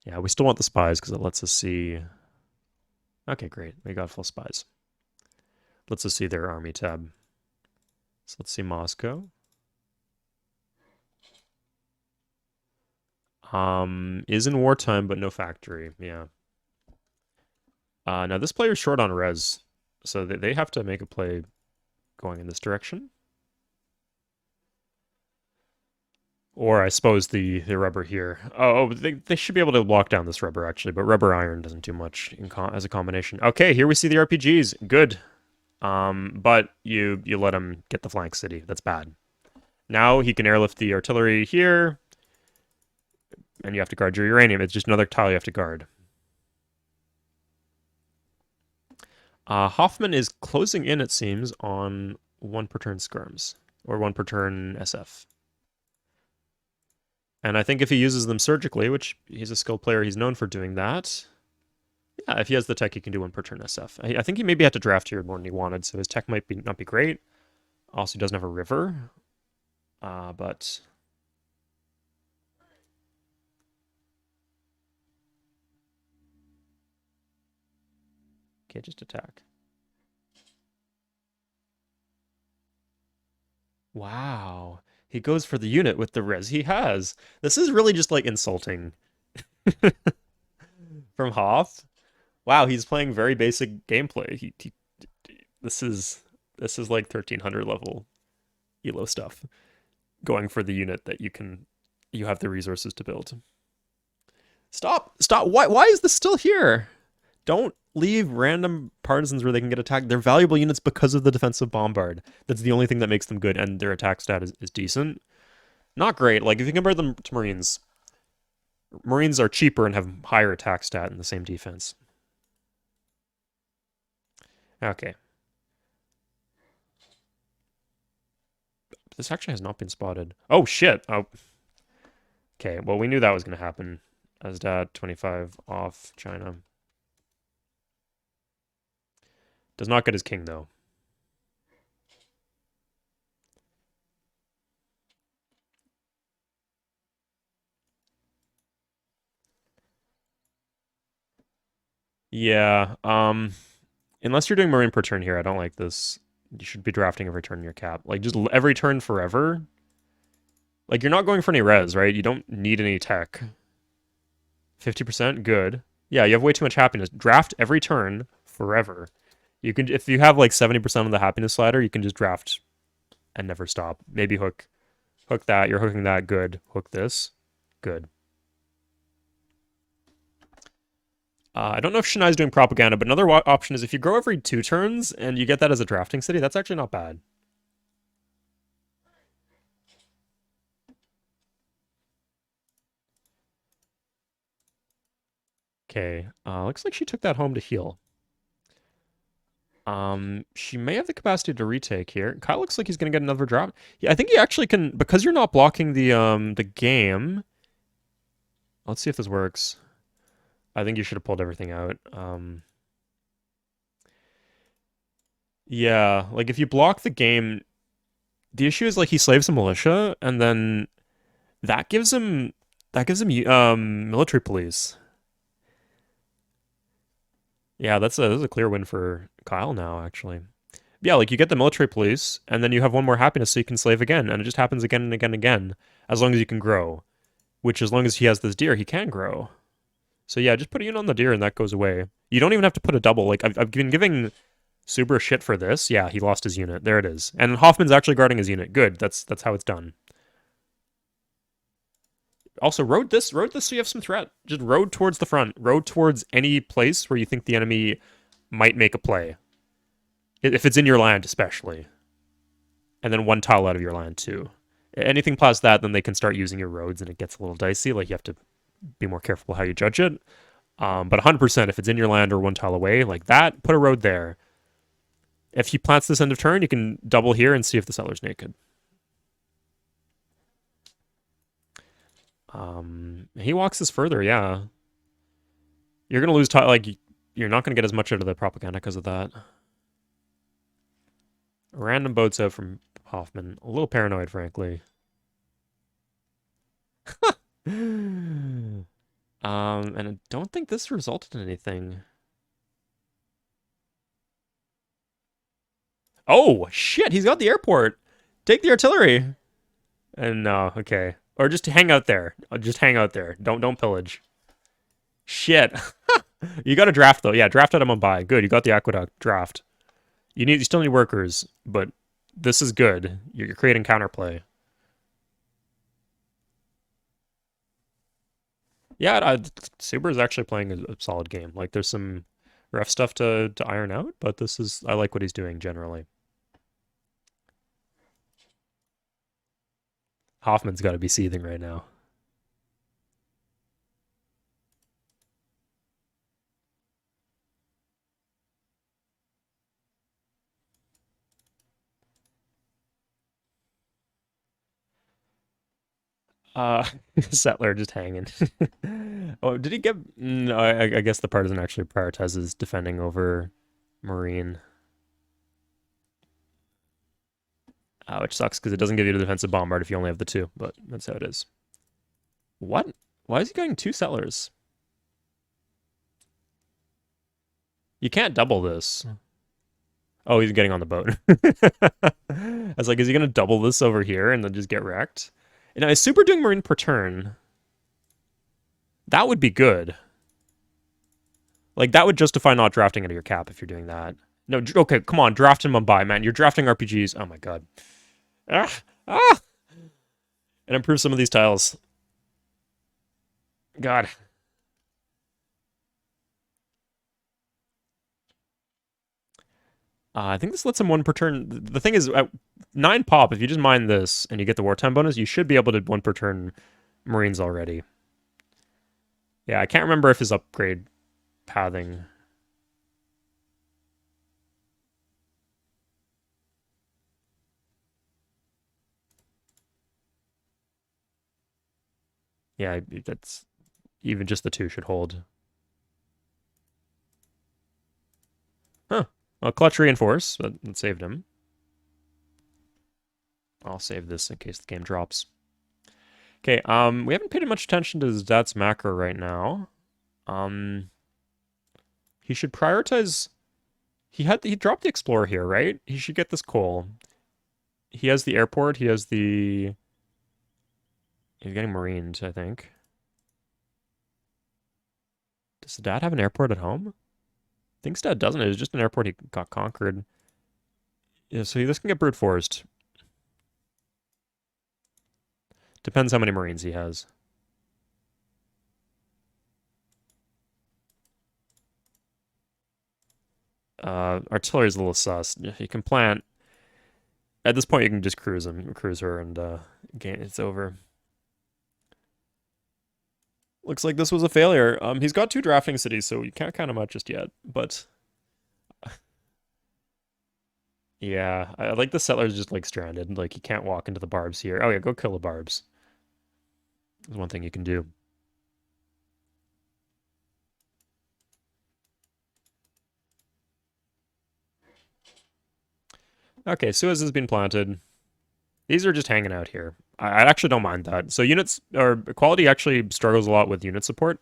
Yeah, we still want the spies because it lets us see. Okay, great. We got full spies. Lets us see their army tab. So let's see Moscow. Is in wartime, but no factory. Yeah. Now this player's short on res, so they have to make a play going in this direction. Or I suppose the rubber here. Oh, they should be able to lock down this rubber actually, but rubber iron doesn't do much as a combination. Okay, here we see the RPGs. Good. But you let him get the flank city. That's bad. Now he can airlift the artillery here, and you have to guard your uranium. It's just another tile you have to guard. Hoffman is closing in, it seems, on 1 per turn skirms, or 1 per turn SF. And I think if he uses them surgically, which he's a skilled player, he's known for doing that. Yeah, if he has the tech, he can do 1 per turn SF. I think he maybe had to draft here more than he wanted, so his tech might not be great. Also, he doesn't have a river. But... Okay, just attack. Wow. He goes for the unit with the res he has. This is really just like insulting. From Hoff. Wow, he's playing very basic gameplay. This is like 1300 level elo stuff. Going for the unit that you have the resources to build. Stop! Why is this still here? Don't leave random partisans where they can get attacked. They're valuable units because of the defensive bombard. That's the only thing that makes them good, and their attack stat is decent. Not great. Like, if you compare them to Marines, Marines are cheaper and have higher attack stat and the same defense. Okay. This actually has not been spotted. Oh, shit! Oh. Okay, well, we knew that was going to happen. Asdad, 25 off, China. Does not get his king, though. Yeah, unless you're doing Marine per turn here, I don't like this. You should be drafting every turn in your cap. Like, just every turn forever. Like, you're not going for any res, right? You don't need any tech. 50%? Good. Yeah, you have way too much happiness. Draft every turn forever. You can, if you have like 70% of the happiness slider, you can just draft and never stop. Maybe hook that. You're hooking that. Good. Hook this. Good. I don't know if Chennai's doing propaganda, but another option is if you grow every 2 turns and you get that as a drafting city, that's actually not bad. Okay, looks like she took that home to heal. She may have the capacity to retake here. Kyle looks like he's gonna get another drop. Yeah, I think he actually can, because you're not blocking the game. Let's see if this works. I think you should have pulled everything out. Yeah, like if you block the game, the issue is like he slaves a militia, and then that gives him military police. Yeah, that's a clear win for Kyle now, actually. Yeah, like you get the military police, and then you have one more happiness so you can slave again, and it just happens again and again and again, as long as you can grow. Which, as long as he has this deer, he can grow. So yeah, just put a unit on the deer and that goes away. You don't even have to put a double. Like, I've been giving Suber shit for this. Yeah, he lost his unit. There it is. And Hoffman's actually guarding his unit. Good, that's how it's done. Also, road this so you have some threat. Just road towards the front. Road towards any place where you think the enemy might make a play. If it's in your land, especially. And then one tile out of your land, too. Anything past that, then they can start using your roads, and it gets a little dicey. Like, you have to be more careful how you judge it. But 100%, if it's in your land or one tile away, like that, put a road there. If he plants this end of turn, you can double here and see if the settler's naked. He walks this further, yeah. You're gonna lose tile, like, you're not gonna get as much out of the propaganda because of that. Random boats out from Hoffman. A little paranoid, frankly. And I don't think this resulted in anything. Oh, shit, he's got the airport. Take the artillery. And no, okay. Or just hang out there. Just hang out there. Don't pillage. Shit. You got to draft though. Yeah, draft out of Mumbai. Good. You got the aqueduct. Draft. You still need workers, but this is good. You're creating counterplay. Yeah, Suber is actually playing a solid game. Like there's some rough stuff to iron out, but I like what he's doing generally. Hoffman's got to be seething right now. Uh, Settler just hanging. Oh, did he get? No, I guess the partisan actually prioritizes defending over Marine, which sucks because it doesn't give you the defensive bombard if you only have the 2. But that's how it is. What? Why is he going 2 settlers? You can't double this. Oh, he's getting on the boat. I was like, is he gonna double this over here and then just get wrecked? Now, is Super doing Marine per turn? That would be good. Like, that would justify not drafting out of your cap if you're doing that. No, okay, come on, draft in Mumbai, man. You're drafting RPGs. Oh my god. Ah! Ah! And improve some of these tiles. God. I think this lets him 1 per turn. The thing is, 9 pop, if you just mine this and you get the wartime bonus, you should be able to 1 per turn Marines already. Yeah, I can't remember if his upgrade pathing. Yeah, that's even just the 2 should hold. Huh. Well, clutch reinforce. That saved him. I'll save this in case the game drops. Okay, we haven't paid much attention to Zat's macro right now. He should prioritize. He dropped the Explorer here, right? He should get this coal. He has the airport. He has the. He's getting Marines, I think. Does Dad have an airport at home? I think Dad doesn't. It was just an airport he got conquered. Yeah, so this can get brute forced. Depends how many Marines he has. Artillery's a little sus. You can plant. At this point, you can just cruise her, and it's over. Looks like this was a failure. He's got 2 drafting cities, so you can't count him out just yet. But yeah, I like the settler's just like stranded. Like he can't walk into the barbs here. Oh yeah, go kill the barbs. There's one thing you can do. Okay, Suez has been planted. These are just hanging out here. I actually don't mind that. So units or quality actually struggles a lot with unit support.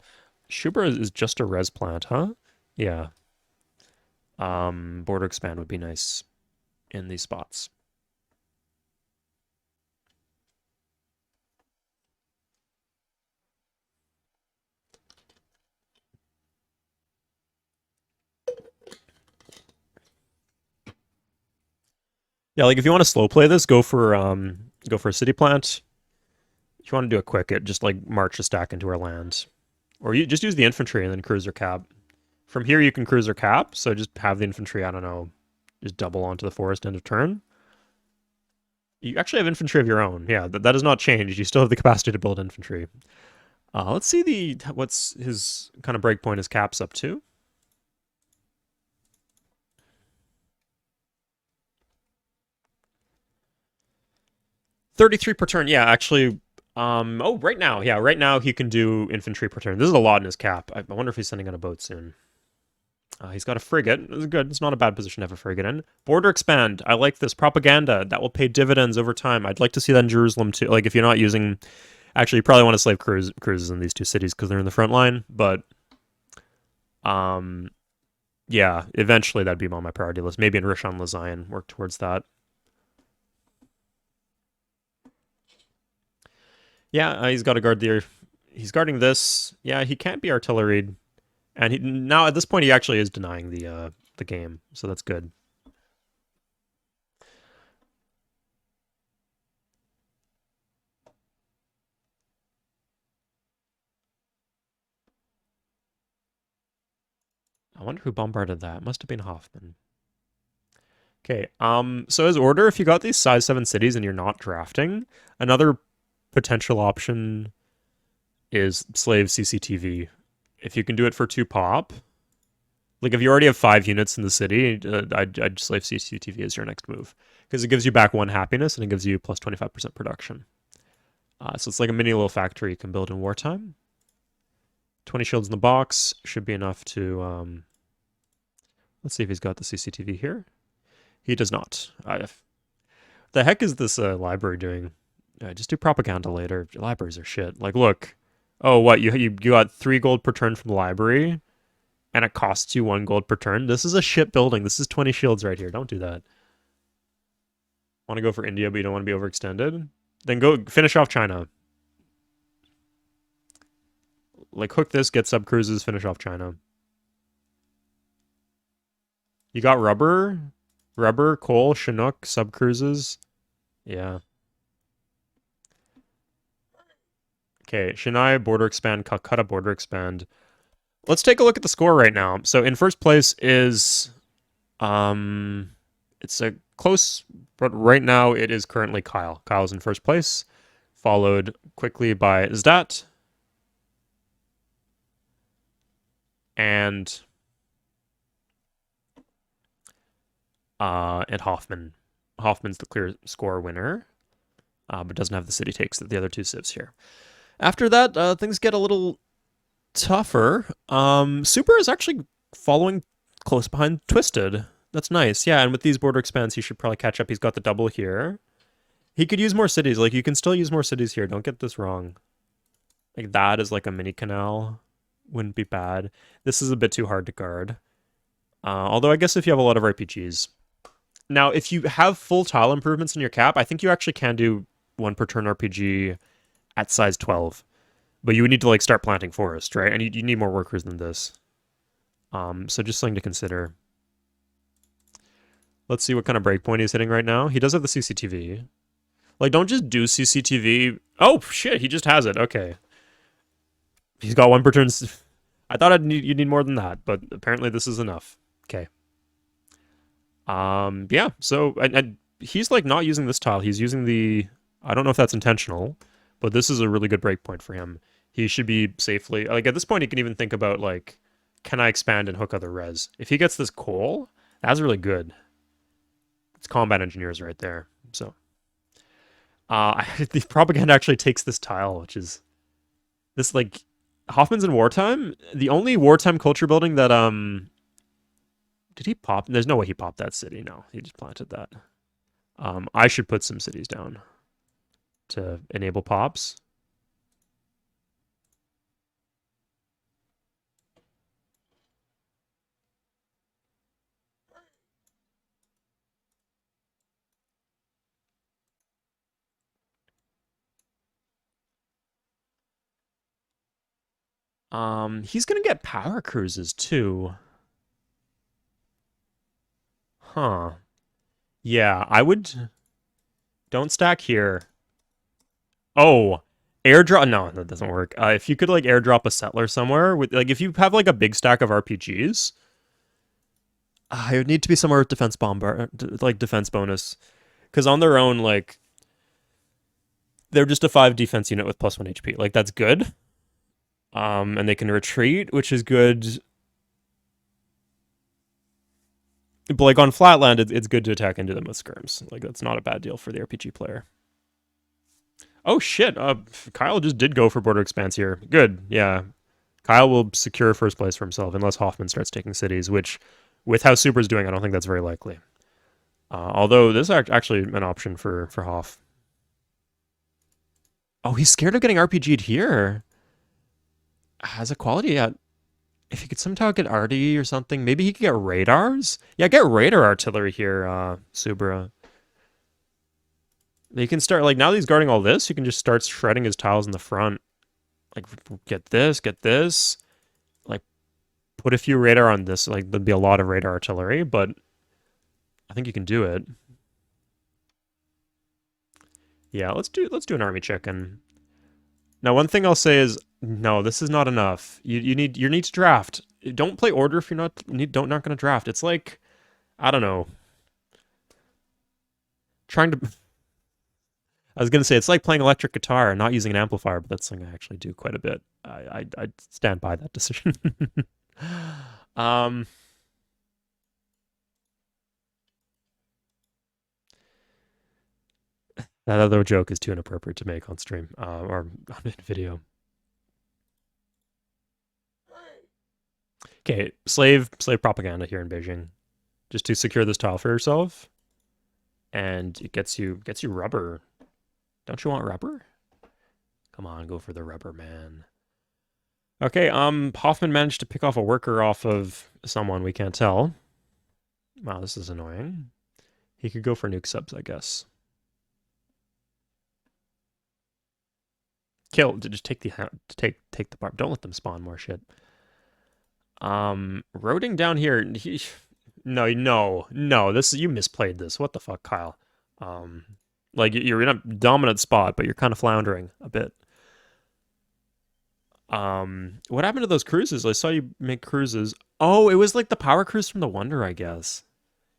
Schuber is just a res plant, huh? Yeah. Border expand would be nice in these spots. Yeah, like if you want to slow play this, go for a city plant. If you want to do it quick, it just like march a stack into our land. Or you just use the infantry and then cruiser cap. From here you can cruiser cap, so just have the infantry, I don't know, just double onto the forest end of turn. You actually have infantry of your own. Yeah, that has not changed. You still have the capacity to build infantry. Let's see what's his kind of breakpoint his caps up to. 33 per turn. Yeah, actually. Right now. Yeah, right now he can do infantry per turn. This is a lot in his cap. I wonder if he's sending out a boat soon. He's got a frigate. It's good. It's not a bad position to have a frigate in. Border expand. I like this. Propaganda. That will pay dividends over time. I'd like to see that in Jerusalem too. Like if you're not using... Actually, you probably want to slave cruises in these 2 cities because they're in the front line. But, yeah, eventually that'd be on my priority list. Maybe in Rishon LeZion, work towards that. Yeah, he's got to guard the... He's guarding this. Yeah, he can't be artilleried. And now at this point he actually is denying the game, so that's good. I wonder who bombarded that. It must have been Hoffman. Okay, so as order, if you got these size 7 cities and you're not drafting, another potential option is slave CCTV. If you can do it for 2 pop, like if you already have 5 units in the city, I'd slave CCTV as your next move. Because it gives you back 1 happiness and it gives you plus 25% production. So it's like a mini little factory you can build in wartime. 20 shields in the box should be enough to... let's see if he's got the CCTV here. He does not. The heck is this library doing? Just do propaganda later. Libraries are shit. Like, look. Oh, what? You got 3 gold per turn from the library, and it costs you 1 gold per turn? This is a shit building. This is 20 shields right here. Don't do that. Want to go for India, but you don't want to be overextended? Then go finish off China. Like, hook this, get sub cruises, finish off China. You got rubber, coal, Chinook, sub cruises. Yeah. Okay, Chennai border expand, Calcutta border expand. Let's take a look at the score right now. So in first place is, it's a close, but right now it is currently Kyle. Kyle's in first place, followed quickly by Zdat and Hoffman. Hoffman's the clear score winner, but doesn't have the city takes that the other 2 civs here. After that, things get a little tougher. Super is actually following close behind Twisted. That's nice. Yeah, and with these border expands, he should probably catch up. He's got the double here. He could use more cities. Like, you can still use more cities here. Don't get this wrong. Like, that is like a mini canal. Wouldn't be bad. This is a bit too hard to guard. Although I guess if you have a lot of RPGs. Now, if you have full tile improvements in your cap, I think you actually can do one per turn RPG at size 12. But you would need to like start planting forest, right? And you need more workers than this. So just something to consider. Let's see what kind of breakpoint he's hitting right now. He does have the CCTV. Like, don't just do CCTV. Oh, shit, he just has it. Okay. He's got one per turn. I thought you'd need more than that, but apparently this is enough. Okay. Yeah, so, and he's, like, not using this tile. He's using the... I don't know if that's intentional, but this is a really good breakpoint for him. He should be safely... Like, at this point, he can even think about, like, can I expand and hook other res? If he gets this coal, that's really good. It's combat engineers right there, so... the propaganda actually takes this tile, which is... This, like... Hoffman's in wartime? The only wartime culture building that, Did he pop? There's no way he popped that city. No, he just planted that. I should put some cities down to enable pops. He's gonna get power cruises too. Huh. Yeah, I would... Don't stack here. Oh, airdrop... No, that doesn't work. If you could, like, airdrop a settler somewhere, with like, if you have, like, a big stack of RPGs, it would need to be somewhere with defense like, defense bonus. Because on their own, like, they're just a 5 defense unit with +1 HP. Like, that's good. And they can retreat, which is good. But, like, on Flatland, it's good to attack into them with skirms. Like, that's not a bad deal for the RPG player. Oh, shit. Kyle just did go for border expanse here. Good, yeah. Kyle will secure first place for himself unless Hoffman starts taking cities, which, with how Super's doing, I don't think that's very likely. Although, this is actually an option for Hoff. Oh, he's scared of getting RPG'd here. Has a quality at... If he could somehow get arty or something, maybe he could get radars? Yeah, get radar artillery here, Subra. You can start, like, now that he's guarding all this, you can just start shredding his tiles in the front. Like, get this, get this. Like, put a few radar on this. Like, there'd be a lot of radar artillery, but I think you can do it. Yeah, let's do an army check-in. Now, one thing I'll say is, no, this is not enough. You need to draft. Don't play order if you're not not going to draft. It's like, I don't know. Trying to... I was going to say, it's like playing electric guitar and not using an amplifier, but that's something I actually do quite a bit. I stand by that decision. That other joke is too inappropriate to make on stream or on video. Okay, slave propaganda here in Beijing, just to secure this tile for yourself, and it gets you rubber. Don't you want rubber? Come on, go for the rubber, man. Okay, Hoffman managed to pick off a worker off of someone, we can't tell. Wow, this is annoying. He could go for nuke subs, I guess. Kill, just take the bar. Don't let them spawn more shit. Roading down here. No, this you misplayed this. What the fuck, Kyle? Like, you're in a dominant spot, but you're kind of floundering a bit. What happened to those cruises? I saw you make cruises. Oh, it was like the power cruise from the Wonder, I guess.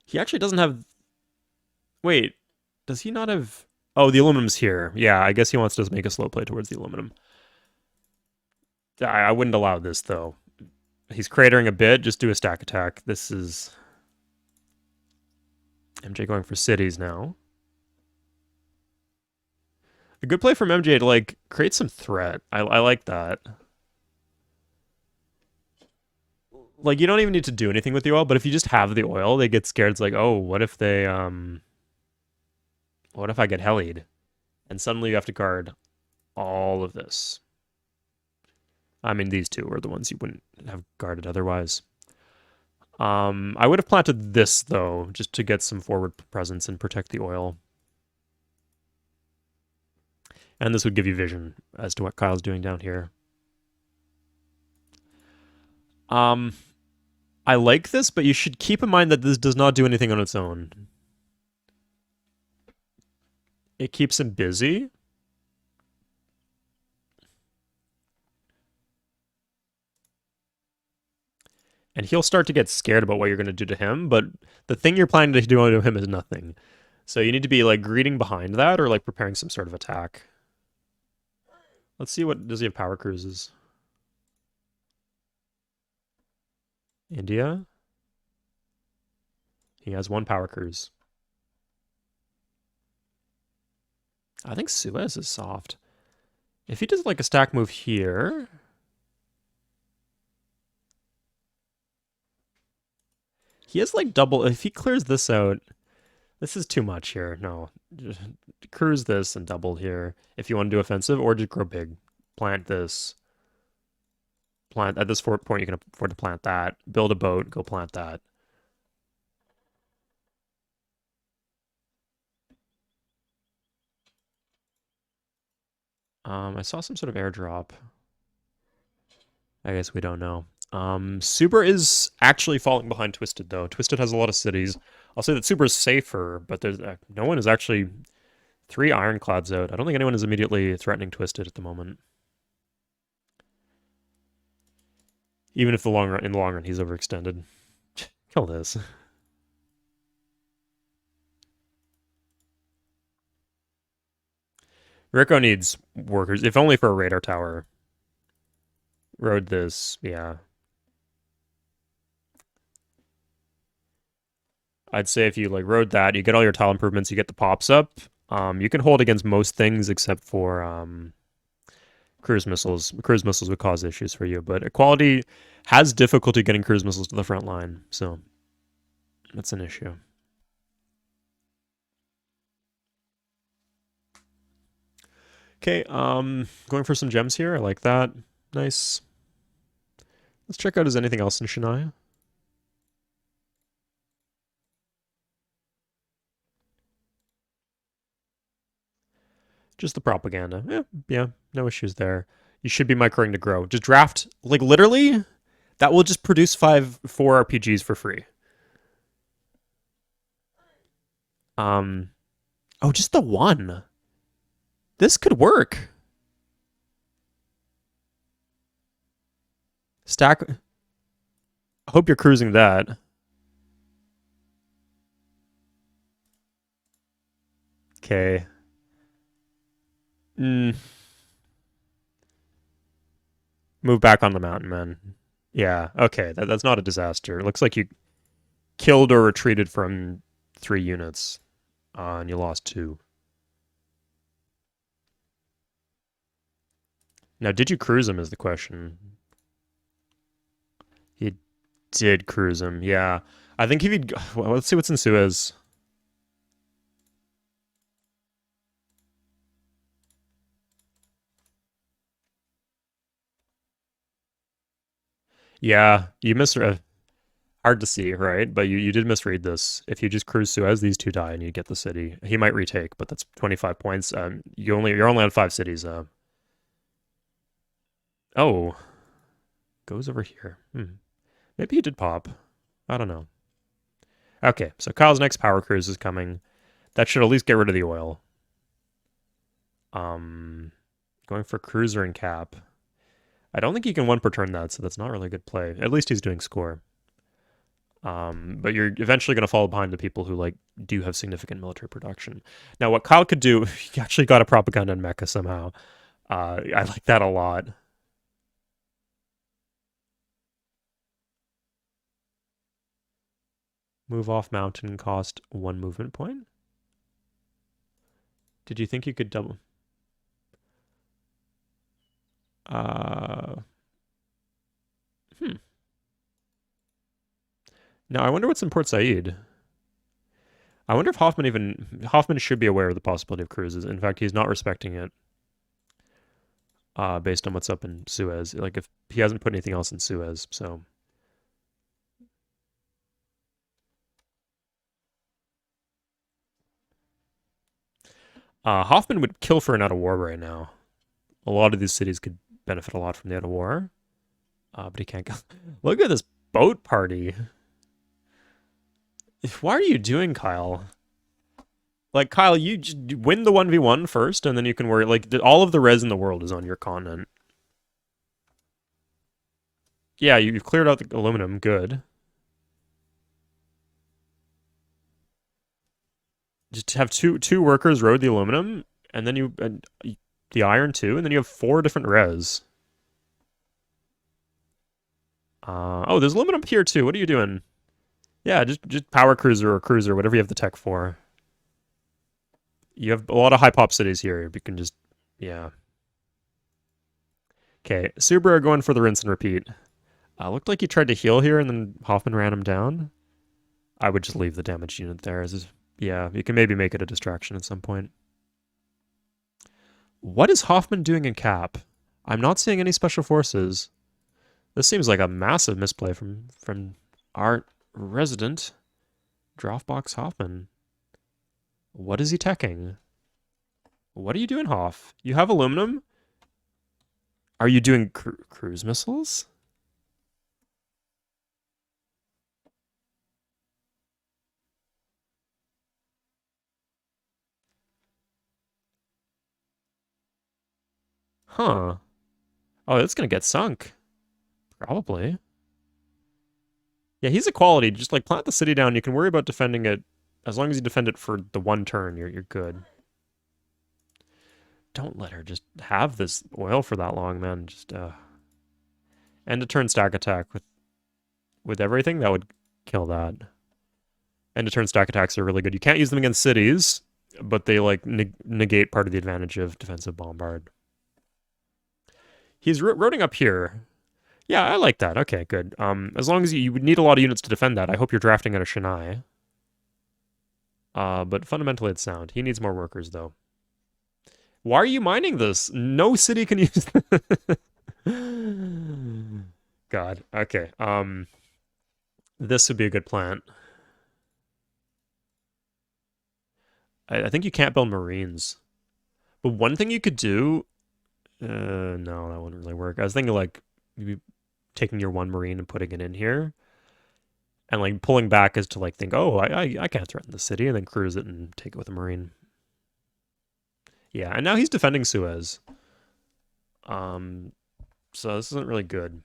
He actually doesn't have... Wait, does he not have... Oh, the aluminum's here. Yeah, I guess he wants to make a slow play towards the aluminum. I wouldn't allow this, though. He's cratering a bit. Just do a stack attack. This is... MJ going for cities now. A good play from MJ to, like, create some threat. I like that. Like, you don't even need to do anything with the oil, but if you just have the oil, they get scared. It's like, oh, what if they, what if I get hellied? And suddenly you have to guard all of this. I mean, these two are the ones you wouldn't have guarded otherwise. I would have planted this, though, just to get some forward presence and protect the oil. And this would give you vision as to what Kyle's doing down here. I like this, but you should keep in mind that this does not do anything on its own. It keeps him busy. And he'll start to get scared about what you're going to do to him, but the thing you're planning to do to him is nothing. So you need to be like greeting behind that or like preparing some sort of attack. Let's see, what does he have power cruises? India? He has one power cruise. I think Suez is soft. If he does like a stack move here, he has like double. If he clears this out, this is too much here. No, just cruise this and double here if you want to do offensive, or just grow big. Plant this. Plant at this point you can afford to plant that. Build a boat, go plant that. I saw some sort of airdrop. I guess we don't know. Super is actually falling behind Twisted, though. Twisted has a lot of cities. I'll say that Super is safer, but there's no one is actually 3 ironclads out. I don't think anyone is immediately threatening Twisted at the moment. Even if in the long run he's overextended. Kill this. Rico needs workers, if only for a radar tower. Road this, yeah. I'd say if you like road that, you get all your tile improvements, you get the pops up. You can hold against most things except for cruise missiles. Cruise missiles would cause issues for you, but Equality has difficulty getting cruise missiles to the front line, so that's an issue. Okay, going for some gems here. I like that. Nice. Let's check out, is anything else in Shania? Just the propaganda. Yeah, no issues there. You should be microing to grow. Just draft, like literally, that will just produce 4 RPGs for free. Oh, just the one. This could work. Stack. I hope you're cruising that. Okay. Move back on the mountain, man. Yeah, okay. That's not a disaster. It looks like you killed or retreated from 3 units, and you lost 2. Now, did you cruise him is the question. He did cruise him, yeah. I think if he'd... Well, let's see what's in Suez. Yeah, you misread. Hard to see, right? But you did misread this. If you just cruise Suez, these 2 die and you get the city. He might retake, but that's 25 points. You're only on 5 cities. Oh, goes over here. Maybe he did pop. I don't know. Okay, so Kyle's next power cruise is coming. That should at least get rid of the oil. Going for cruiser and cap. I don't think he can 1 per turn that, so that's not really a good play. At least he's doing score. But you're eventually going to fall behind the people who like do have significant military production. Now, what Kyle could do, he actually got a propaganda in Mecca somehow. I like that a lot. Move off mountain cost 1 movement point. Did you think you could double? Hmm. Now, I wonder what's in Port Said. I wonder if Hoffman should be aware of the possibility of cruises. In fact, he's not respecting it based on what's up in Suez. Like, if he hasn't put anything else in Suez, so. Hoffman would kill for an out of war right now. A lot of these cities could benefit a lot from the out of war. But he can't go. Look at this boat party. Why are you doing, Kyle? Like, Kyle, you just win the 1v1 first, and then you can worry. Like, all of the res in the world is on your continent. Yeah, you've cleared out the aluminum. Good. Just have two workers road the aluminum, and then the iron too, and then you have 4 different res. Oh, there's aluminum here too. What are you doing? Yeah, just power cruiser or cruiser, whatever you have the tech for. You have a lot of high pop cities here. You can just, yeah. Okay, Subaru are going for the rinse and repeat. Looked like he tried to heal here, and then Hoffman ran him down. I would just leave the damaged unit there. Yeah, you can maybe make it a distraction at some point. What is Hoffman doing in Cap? I'm not seeing any special forces. This seems like a massive misplay from our resident Dropbox Hoffman. What is he teching? What are you doing, Hoff? You have aluminum? Are you doing cruise missiles? Huh. Oh, it's gonna get sunk. Probably. Yeah, he's a quality. Just like plant the city down. You can worry about defending it. As long as you defend it for the 1 turn, you're good. Don't let her just have this oil for that long, man. Just end a turn stack attack with everything. That would kill that. End of turn stack attacks are really good. You can't use them against cities, but they like negate part of the advantage of defensive bombard. He's roading up here. Yeah, I like that. Okay, good. As long as you would need a lot of units to defend that, I hope you're drafting out of Chennai. But fundamentally it's sound. He needs more workers though. Why are you mining this? No city can use God. Okay. This would be a good plant. I think you can't build marines. But one thing you could do no, that wouldn't really work. I was thinking like maybe taking your 1 marine and putting it in here. And like pulling back is to like think, oh, I can't threaten the city, and then cruise it and take it with a marine. Yeah, and now he's defending Suez. So this isn't really good.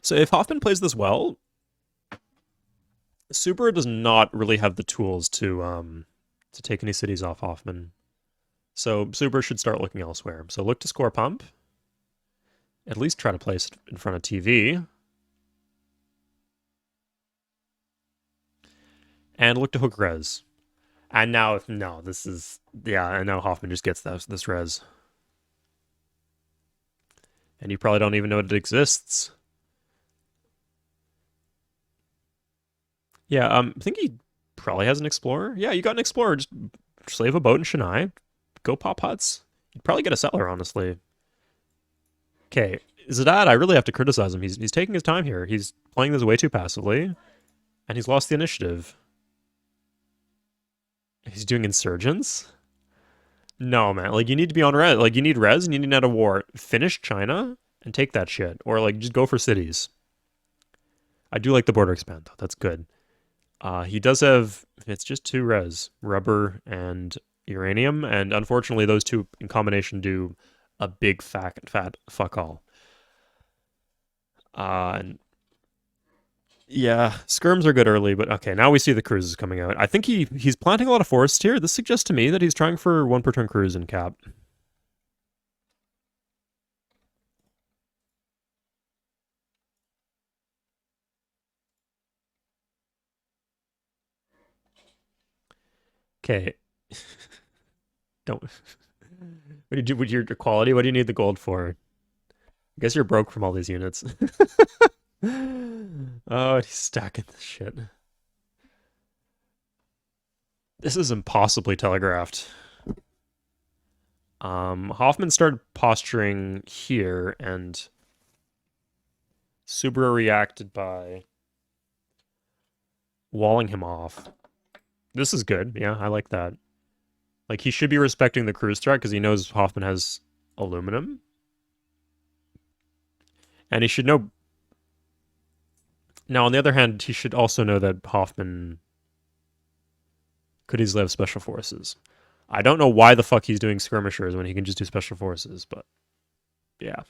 So if Hoffman plays this well, Subaru does not really have the tools to take any cities off Hoffman. So Subaru should start looking elsewhere. So look to score pump. At least try to place it in front of TV. And look to hook res. And now, no, this is, yeah, and now Hoffman just gets this res. And you probably don't even know it exists. Yeah, I think he probably has an explorer. Yeah, you got an explorer. Just slave a boat in Chennai. Go pop huts. You'd probably get a settler, honestly. Okay, Zadad, I really have to criticize him. He's taking his time here. He's playing this way too passively, and he's lost the initiative. He's doing insurgents? No, man. Like, you need to be on res. Like, you need res and you need out of war. Finish China and take that shit. Or, like, just go for cities. I do like the border expand, though. That's good. He does have, it's just 2 res, rubber and uranium, and unfortunately those 2 in combination do a big fat fuck all. And yeah, skirms are good early, but okay, now we see the cruises coming out. I think he's planting a lot of forests here. This suggests to me that he's trying for 1 per turn cruise in Cap. Okay. Don't. What do you do with your quality? What do you need the gold for? I guess you're broke from all these units. Oh, he's stacking this shit. This is impossibly telegraphed. Hoffman started posturing here, and Subaru reacted by walling him off. This is good. Yeah, I like that. Like, he should be respecting the cruise threat because he knows Hoffman has aluminum. And he should know... Now, on the other hand, he should also know that Hoffman could easily have special forces. I don't know why the fuck he's doing skirmishers when he can just do special forces, but yeah.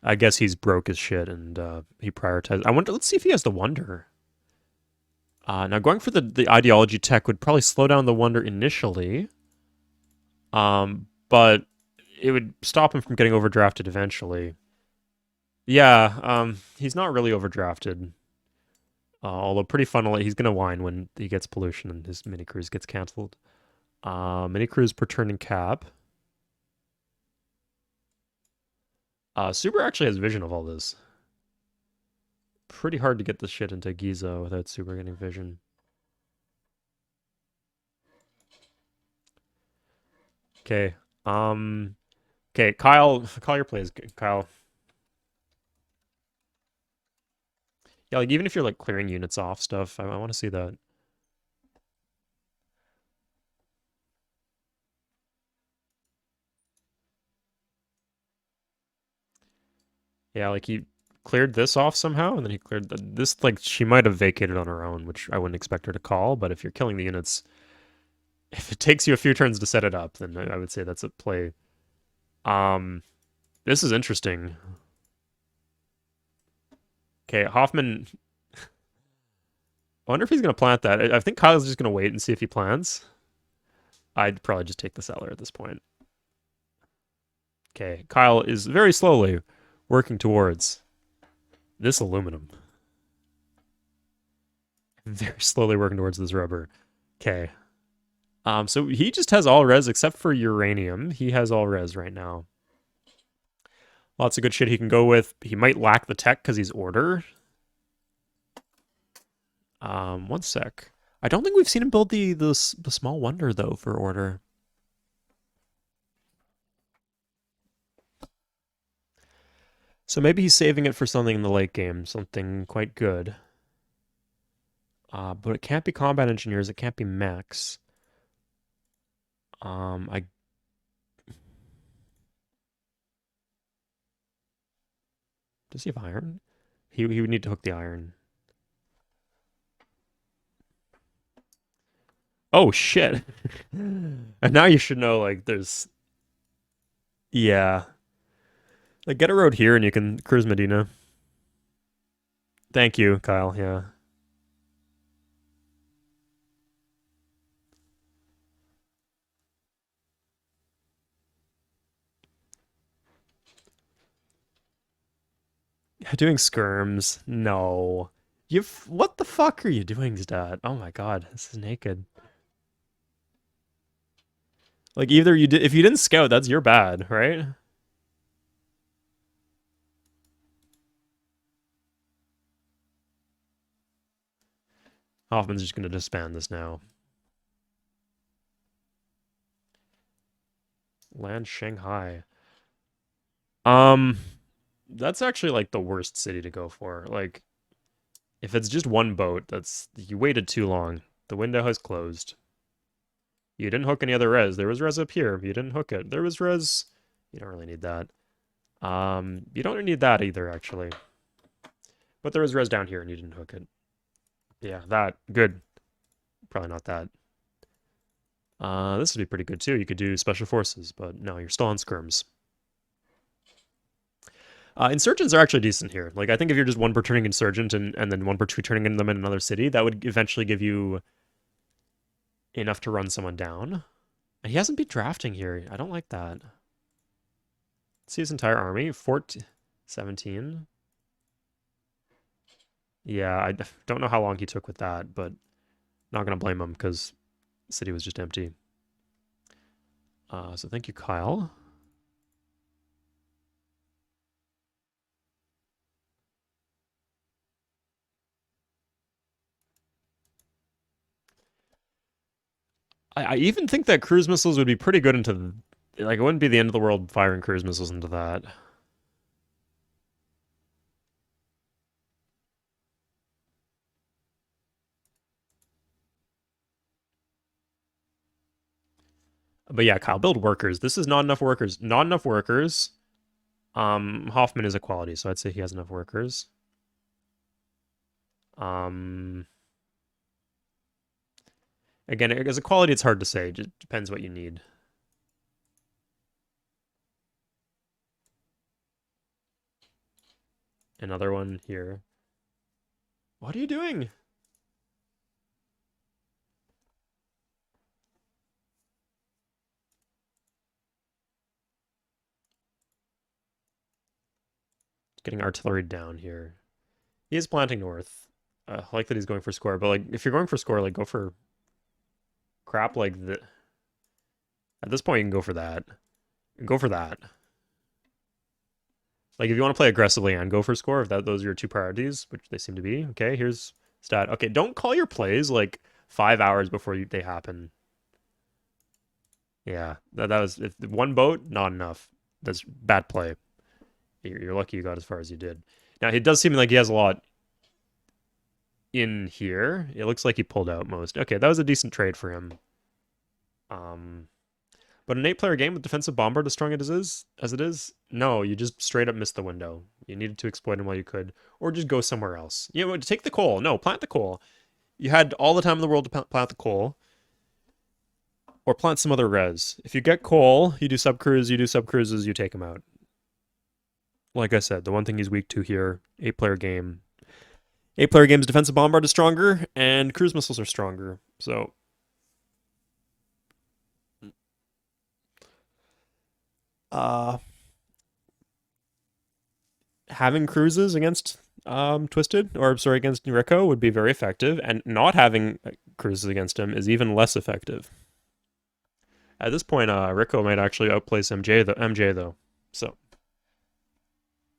I guess he's broke as shit and he prioritized. I wonder. Let's see if he has the wonder. Now going for the ideology tech would probably slow down the wonder initially, but it would stop him from getting overdrafted eventually. Yeah, he's not really overdrafted. Although pretty funnily, he's gonna whine when he gets pollution and his mini cruise gets cancelled. Mini cruise per turn in cap. Super actually has vision of all this. Pretty hard to get this shit into Giza without Super getting vision. Okay. Okay, Kyle, call your plays, Kyle. Yeah, like even if you're like clearing units off stuff, I want to see that. Yeah, like he cleared this off somehow, and then he cleared this. Like she might have vacated on her own, which I wouldn't expect her to call. But if you're killing the units, if it takes you a few turns to set it up, then I would say that's a play. This is interesting. Okay, Hoffman. I wonder if he's gonna plant that. I think Kyle's just gonna wait and see if he plants. I'd probably just take the seller at this point. Okay, Kyle is very slowly working towards this aluminum. Very slowly working towards this rubber. Okay. So he just has all res except for uranium. He has all res right now. Lots of good shit he can go with. He might lack the tech because he's order. One sec. I don't think we've seen him build the small wonder though for order. So maybe he's saving it for something in the late game, something quite good. But it can't be combat engineers. It can't be mechs. I does he have iron? He would need to hook the iron. Oh shit! And now you should know like there's yeah. Like get a road here and you can cruise Medina. Thank you, Kyle. Yeah. Doing skirms. No. What the fuck are you doing, Stat? Oh my god, this is naked. Like either you did if you didn't scout, that's your bad, right? Hoffman's just gonna disband this now. Land Shanghai. Um that's actually like the worst city to go for. Like if it's just one boat, that's you waited too long. The window has closed. You didn't hook any other res. There was res up here. You didn't hook it. There was res. You don't really need that. You don't need that either, actually. But there was res down here and you didn't hook it. Yeah, that. Good. Probably not that. This would be pretty good too. You could do special forces, but no, you're still on skirms. Insurgents are actually decent here. Like, I think if you're just one per turning insurgent and then one per turning in them in another city, that would eventually give you enough to run someone down. And he hasn't been drafting here. I don't like that. Let's see his entire army. 17. Yeah, I don't know how long he took with that, but Not gonna blame him because the city was just empty. So thank you, Kyle. I even think that cruise missiles would be pretty good into like it wouldn't be the end of the world firing cruise missiles into that. But yeah, Kyle, build workers. This is not enough workers. Not enough workers. Hoffman is a quality, so I'd say he has enough workers. Um, Again, as a quality, it's hard to say. It just depends what you need. Another one here. What are you doing? Getting artillery down here. He is planting north. I like that he's going for score, but like if you're going for score, like go for crap like the. At this point, you can go for that. Go for that. Like if you want to play aggressively and go for score, if those are your two priorities, which they seem to be. Okay, here's stat. Okay, don't call your plays like 5 hours before they happen. Yeah, that was if one boat, not enough. That's bad play. You're lucky you got as far as you did. Now it does seem like he has a lot in here. It looks like he pulled out most. Okay, that was a decent trade for him. Um, but an 8-player game with defensive bombard as strong as it is, no, you just straight up missed the window. You needed to exploit him while you could, or just go somewhere else. You know, take the coal. No, plant the coal. You had all the time in the world to plant the coal, or plant some other res. If you get coal, you do subcruise, you do subcruises, you take him out. Like I said, the one thing he's weak to here, 8-player game. 8-player game's defensive bombard is stronger, and cruise missiles are stronger. So uh having cruises against Twisted, or sorry, against Rico would be very effective, and not having cruises against him is even less effective. At this point, Rico might actually outplace MJ though. So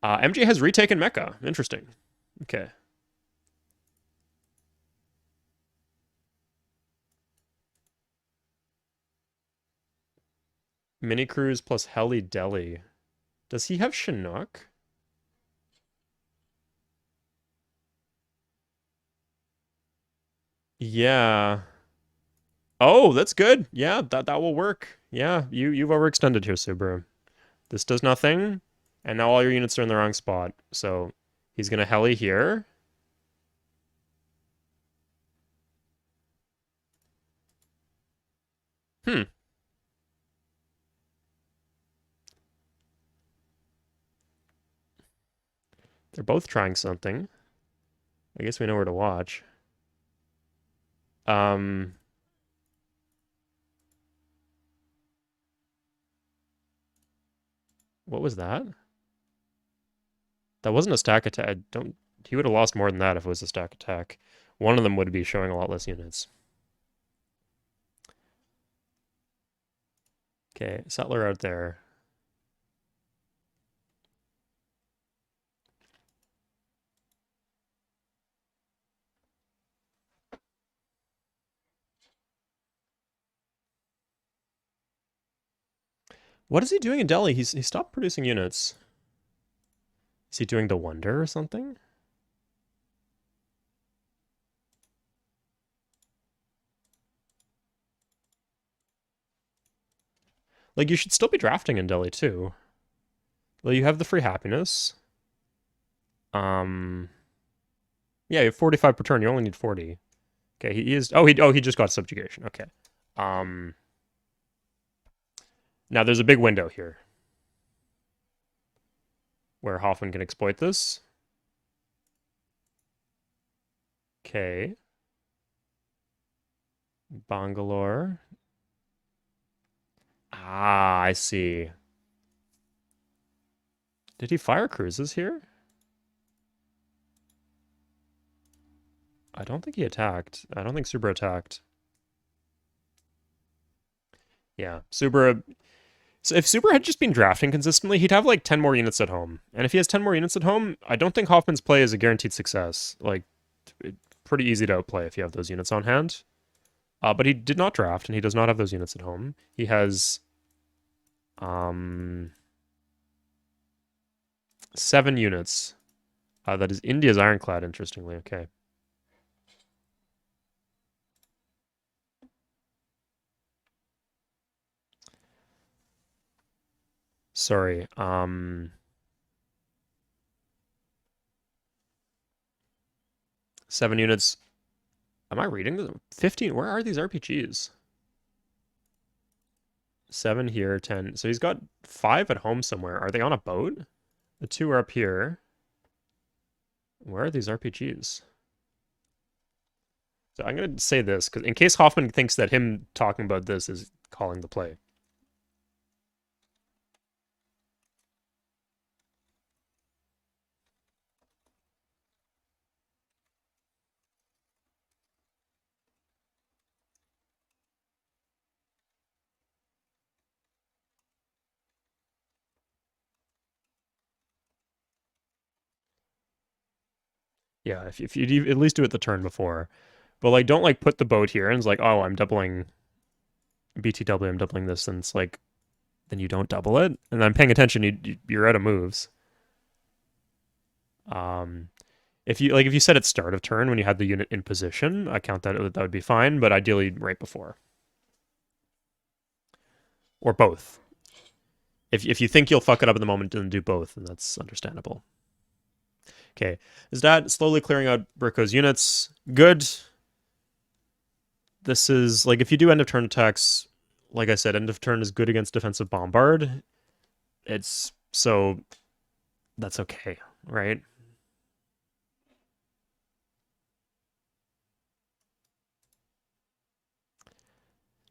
MJ has retaken Mecca. Interesting. Okay. Mini cruise plus Heli Deli. Does he have Chinook? Yeah. Oh, that's good. Yeah, that will work. Yeah, you've overextended here, Subaru. This does nothing, and now all your units are in the wrong spot. So he's gonna heli here. Hmm. They're both trying something. I guess we know where to watch. Um, what was that? That wasn't a stack attack. I don't. He would have lost more than that if it was a stack attack. One of them would be showing a lot less units. Okay, settler out there. What is he doing in Delhi? He stopped producing units. Is he doing the Wonder or something? Like, you should still be drafting in Delhi, too. Well, you have the free happiness. Um, yeah, you have 45 per turn. You only need 40. Okay, he is... he just got subjugation. Okay. Um, Now, there's a big window here where Hoffman can exploit this. Okay. Bangalore. Ah, I see. Did he fire cruises here? I don't think he attacked. I don't think Subra attacked. Yeah, Subra. So if Subra had just been drafting consistently, he'd have like 10 more units at home. And if he has 10 more units at home, I don't think Hoffman's play is a guaranteed success. Like, pretty easy to outplay if you have those units on hand. But he did not draft, and he does not have those units at home. He has 7 units. That is India's Ironclad, interestingly. Okay. Sorry. 7 units. Am I reading this? 15. Where are these RPGs? 7 here, 10. So he's got 5 at home somewhere. Are they on a boat? The 2 are up here. Where are these RPGs? So I'm going to say this, because in case Hoffman thinks that him talking about this is calling the play. Yeah, if you at least do it the turn before. But, like, don't, like, put the boat here and it's like, oh, I'm doubling BTW, I'm doubling this, and it's like, then you don't double it. And I'm paying attention, you're out of moves. If you said at start of turn when you had the unit in position, I count that would be fine, but ideally right before. Or both. If you think you'll fuck it up in the moment, then do both, and that's understandable. Okay, is that slowly clearing out Burko's units? Good. This is, like, if you do end of turn attacks, like I said, end of turn is good against defensive bombard. So that's okay, right?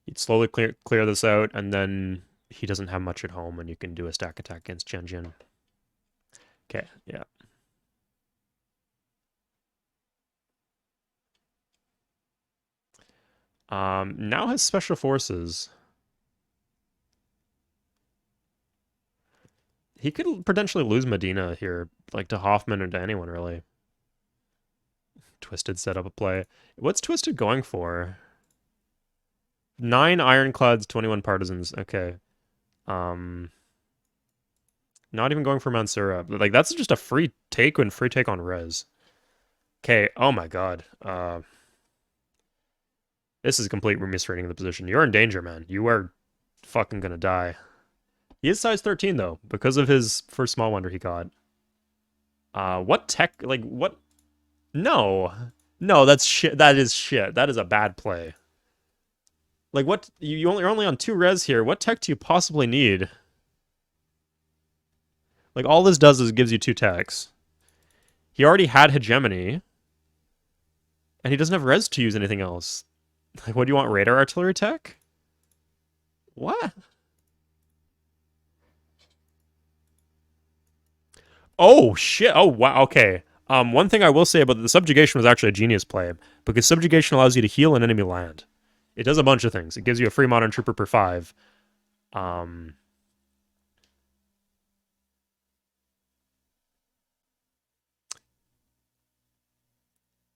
You'd slowly clear this out, and then he doesn't have much at home, and you can do a stack attack against Tianjin. Okay, yeah. Now has special forces. He could potentially lose Medina here, like to Hoffman or to anyone, really. Twisted set up a play. What's Twisted going for? 9 ironclads, 21 partisans. Okay. Not even going for Mansura. Like, that's just a free take and free take on res. Okay, oh my god. This is complete misreading of the position. You're in danger, man. You are fucking gonna die. He is size 13, though, because of his first small wonder he got. What tech, like, what? No. No, that's shit. That is shit. That is a bad play. Like, what? You're only on 2 res here. What tech do you possibly need? Like, all this does is gives you 2 techs. He already had hegemony. And he doesn't have res to use anything else. Like, what do you want, radar artillery tech? What? Oh, shit. Oh, wow. Okay. One thing I will say about the subjugation was actually a genius play, because subjugation allows you to heal an enemy land. It does a bunch of things. It gives you a free modern trooper per 5.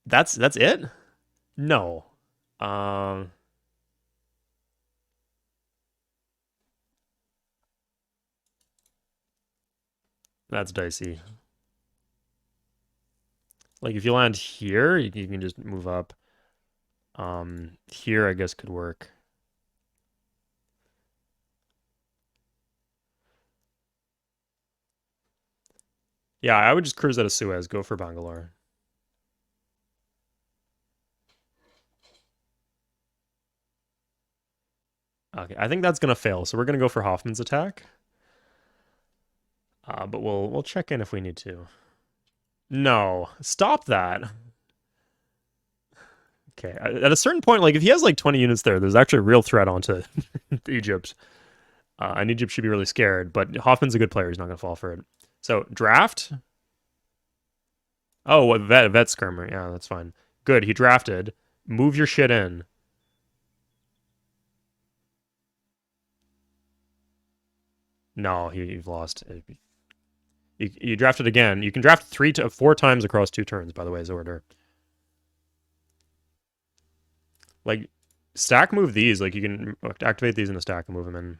That's it? No. That's dicey. Like, if you land here, you can just move up. Here, I guess, could work. Yeah, I would just cruise out of Suez, go for Bangalore. Okay, I think that's gonna fail, so we're gonna go for Hoffman's attack. But we'll check in if we need to. No, stop that. Okay, at a certain point, like, if he has like 20 units there, there's actually a real threat onto Egypt. And Egypt should be really scared, but Hoffman's a good player. He's not going to fall for it. So, draft. Oh, vet skirmer. Yeah, that's fine. Good, he drafted. Move your shit in. No, you've lost. You drafted again. You can draft 3 to 4 times across 2 turns, by the way, as order. Like, stack move these. Like, you can activate these in a stack and move them in.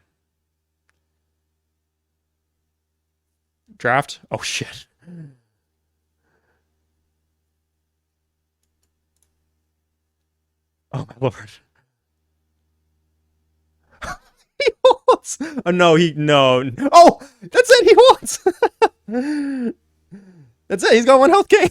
Draft. Oh, shit. Oh, my lord. He holds. Oh, no, no. Oh, that's it. He holds. That's it. He's got 1 health K.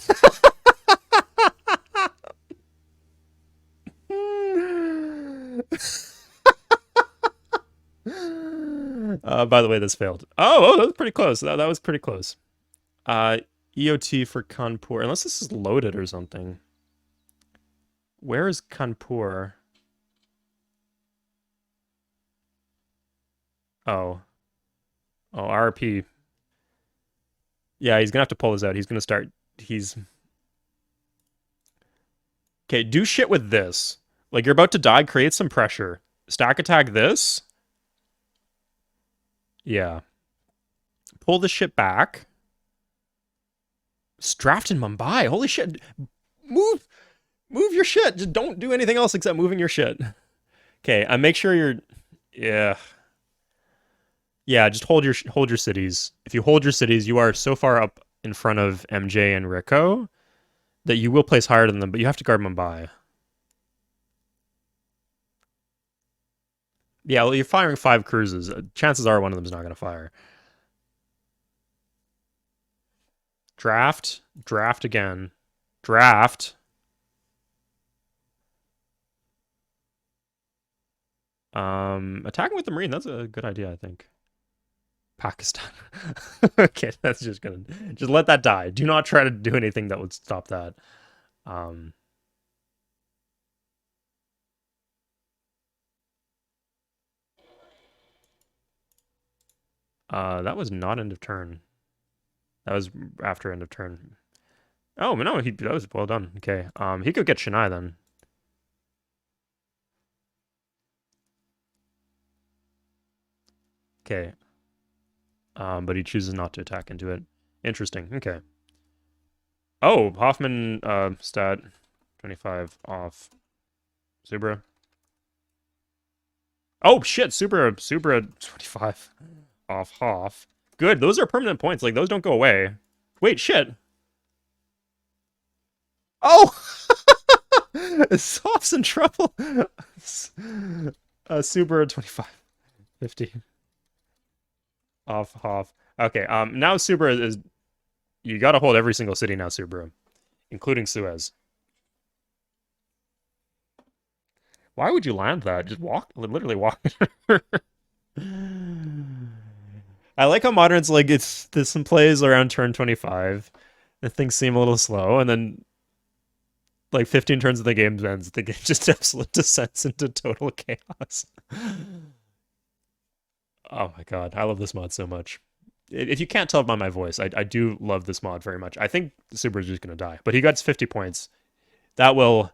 By the way, this failed. Oh, that was pretty close. That was pretty close. EOT for Kanpur. Unless this is loaded or something. Where is Kanpur? Oh. Oh, RP. Yeah, he's gonna have to pull this out. He's gonna start. Okay, do shit with this. Like, you're about to die, create some pressure. Stack attack this. Yeah. Pull the shit back. Draft in Mumbai. Holy shit. Move your shit. Just don't do anything else except moving your shit. Okay, make sure you're... Yeah. Yeah, just hold your cities. If you hold your cities, you are so far up in front of MJ and Rico that you will place higher than them, but you have to guard Mumbai. Yeah, well, you're firing 5 cruises. Chances are one of them is not going to fire. Draft. Draft again. Draft. Attacking with the Marine, that's a good idea, I think. Pakistan. Okay, that's just gonna... Just let that die. Do not try to do anything that would stop that. That was not end of turn. That was after end of turn. Oh, no, that was well done. Okay, he could get Chennai then. Okay. But he chooses not to attack into it. Interesting. Okay. Oh, Hoffman stat 25 off Subra. Oh shit, Subra 25 off Hoff. Good. Those are permanent points. Like, those don't go away. Wait, shit. Oh! Soft's in trouble. Subra 25 50 off Hoff. Okay, now Subra is... You gotta hold every single city now, Subra. Including Suez. Why would you land that? Just walk, literally walk. I like how Modern's like, there's some plays around turn 25. The things seem a little slow, and then like 15 turns of the game ends, the game just absolute descends into total chaos. Oh my god, I love this mod so much. If you can't tell by my voice, I do love this mod very much. I think Super is just going to die, but he gets 50 points. That will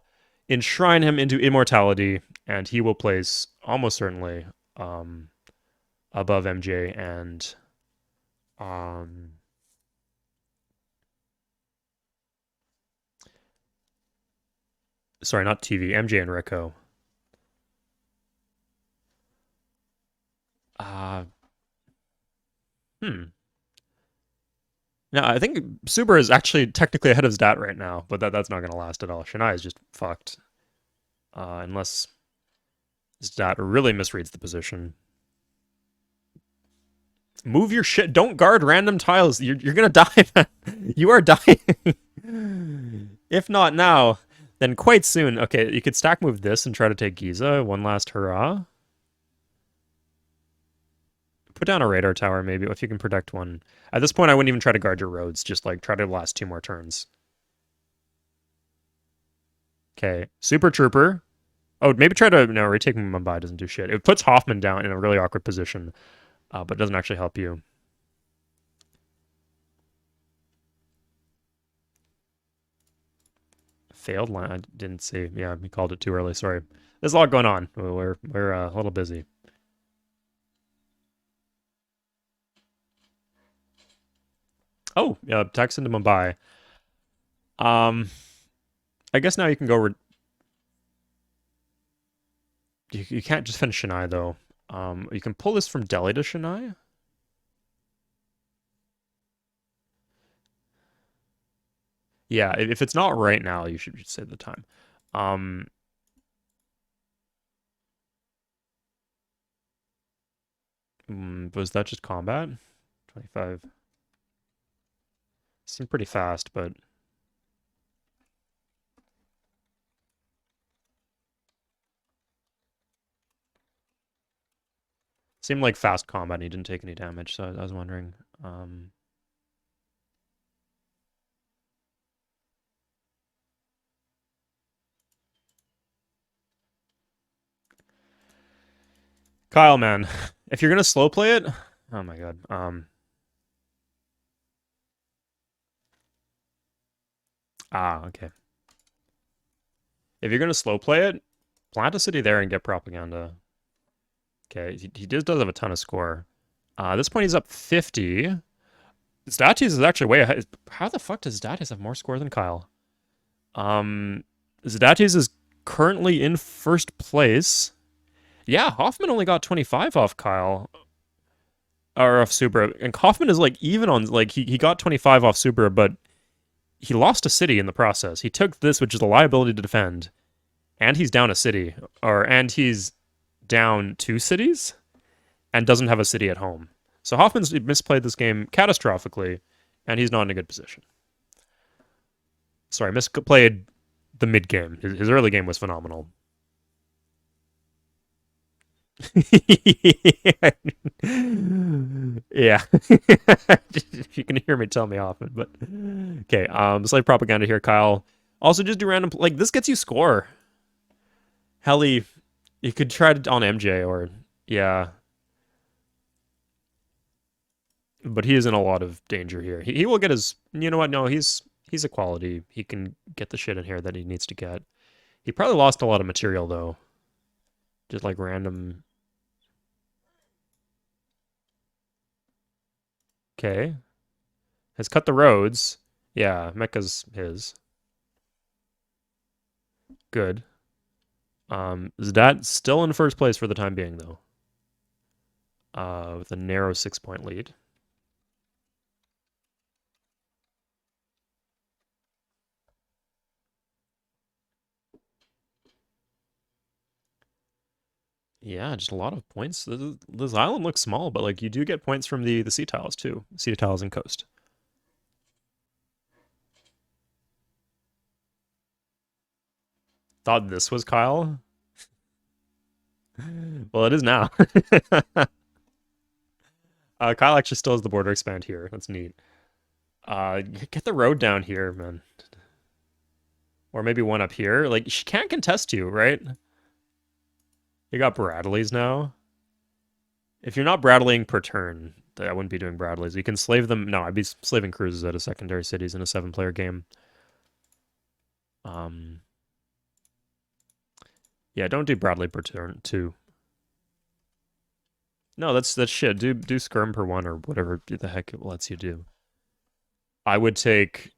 enshrine him into immortality, and he will place almost certainly above MJ and sorry, not TV, MJ and Rico. Now, I think Subaru is actually technically ahead of Stat right now, but that's not going to last at all. Shania is just fucked. Unless Stat really misreads the position. Move your shit. Don't guard random tiles. You're going to die, man. You are dying. If not now, then quite soon. Okay, you could stack move this and try to take Giza. One last hurrah. Put down a radar tower, maybe, if you can protect one. At this point, I wouldn't even try to guard your roads. Just, like, try to last 2 more turns. Okay. Super Trooper. Oh, maybe try to... No, retaking Mumbai doesn't do shit. It puts Hoffman down in a really awkward position, but doesn't actually help you. failed line. I didn't see. Yeah, we called it too early. Sorry. There's a lot going on. We're a little busy. Oh, yeah, text into Mumbai. Um, I guess now you can go. You can't just finish Chennai though. You can pull this from Delhi to Chennai. Yeah, if it's not right now, you should say the time. Um, was that just combat? 25. Seemed pretty fast, but seemed like fast combat and he didn't take any damage, so I was wondering. Kyle, man, if you're gonna slow play it, oh my god. Okay. If you're gonna slow play it, plant a city there and get propaganda. Okay, he just does have a ton of score. At this point, he's up 50. Statis is actually way ahead. How the fuck does Statis have more score than Kyle? Statis is currently in first place. Yeah, Hoffman only got 25 off Kyle. Or off Subra. And Hoffman is like even on, like, he got 25 off Subra, but he lost a city in the process. He took this, which is a liability to defend, and he's down a city. And he's down 2 cities and doesn't have a city at home. So Hoffman's misplayed this game catastrophically, and he's not in a good position. Sorry, misplayed the mid game. His early game was phenomenal. Yeah. If you can hear me, tell me often. But okay, slave propaganda here, Kyle. Also, just do random, like, this gets you score. Helly, you could try it on MJ or yeah. But he is in a lot of danger here. He will get his. You know what? No, he's a quality. He can get the shit in here that he needs to get. He probably lost a lot of material though. Just like random. Okay. Has cut the roads. Yeah, Mecca's his. Good. Zdat still in first place for the time being though. With a narrow 6-point lead. Yeah, just a lot of points. This island looks small, but like you do get points from the sea tiles too. Sea tiles and coast. Thought this was Kyle. Well, it is now. Kyle actually still has the border expand here. That's neat. Get the road down here, man. Or maybe one up here. Like, she can't contest you, right? You got Bradleys now. If you're not Bradleying per turn, I wouldn't be doing Bradleys. You can slave them. No, I'd be slaving cruises out of secondary cities in a 7-player game. Yeah, don't do Bradley per turn, too. No, that's shit. Do skirm per 1 or whatever the heck it lets you do. I would take...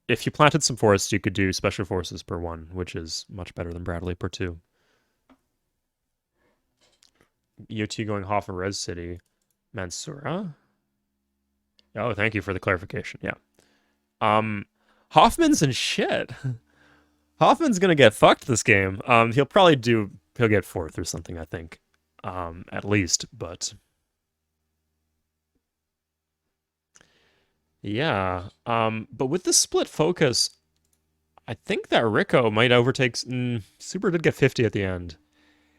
If you planted some forests, you could do special forces per 1, which is much better than Bradley per 2. EOT going Hoff and Res City. Mansura? Oh, thank you for the clarification. Yeah. Hoffman's in shit. Hoffman's gonna get fucked this game. He'll get 4th or something, I think. At least, but yeah. But with the split focus, I think that Rico might overtake. Super did get 50 at the end.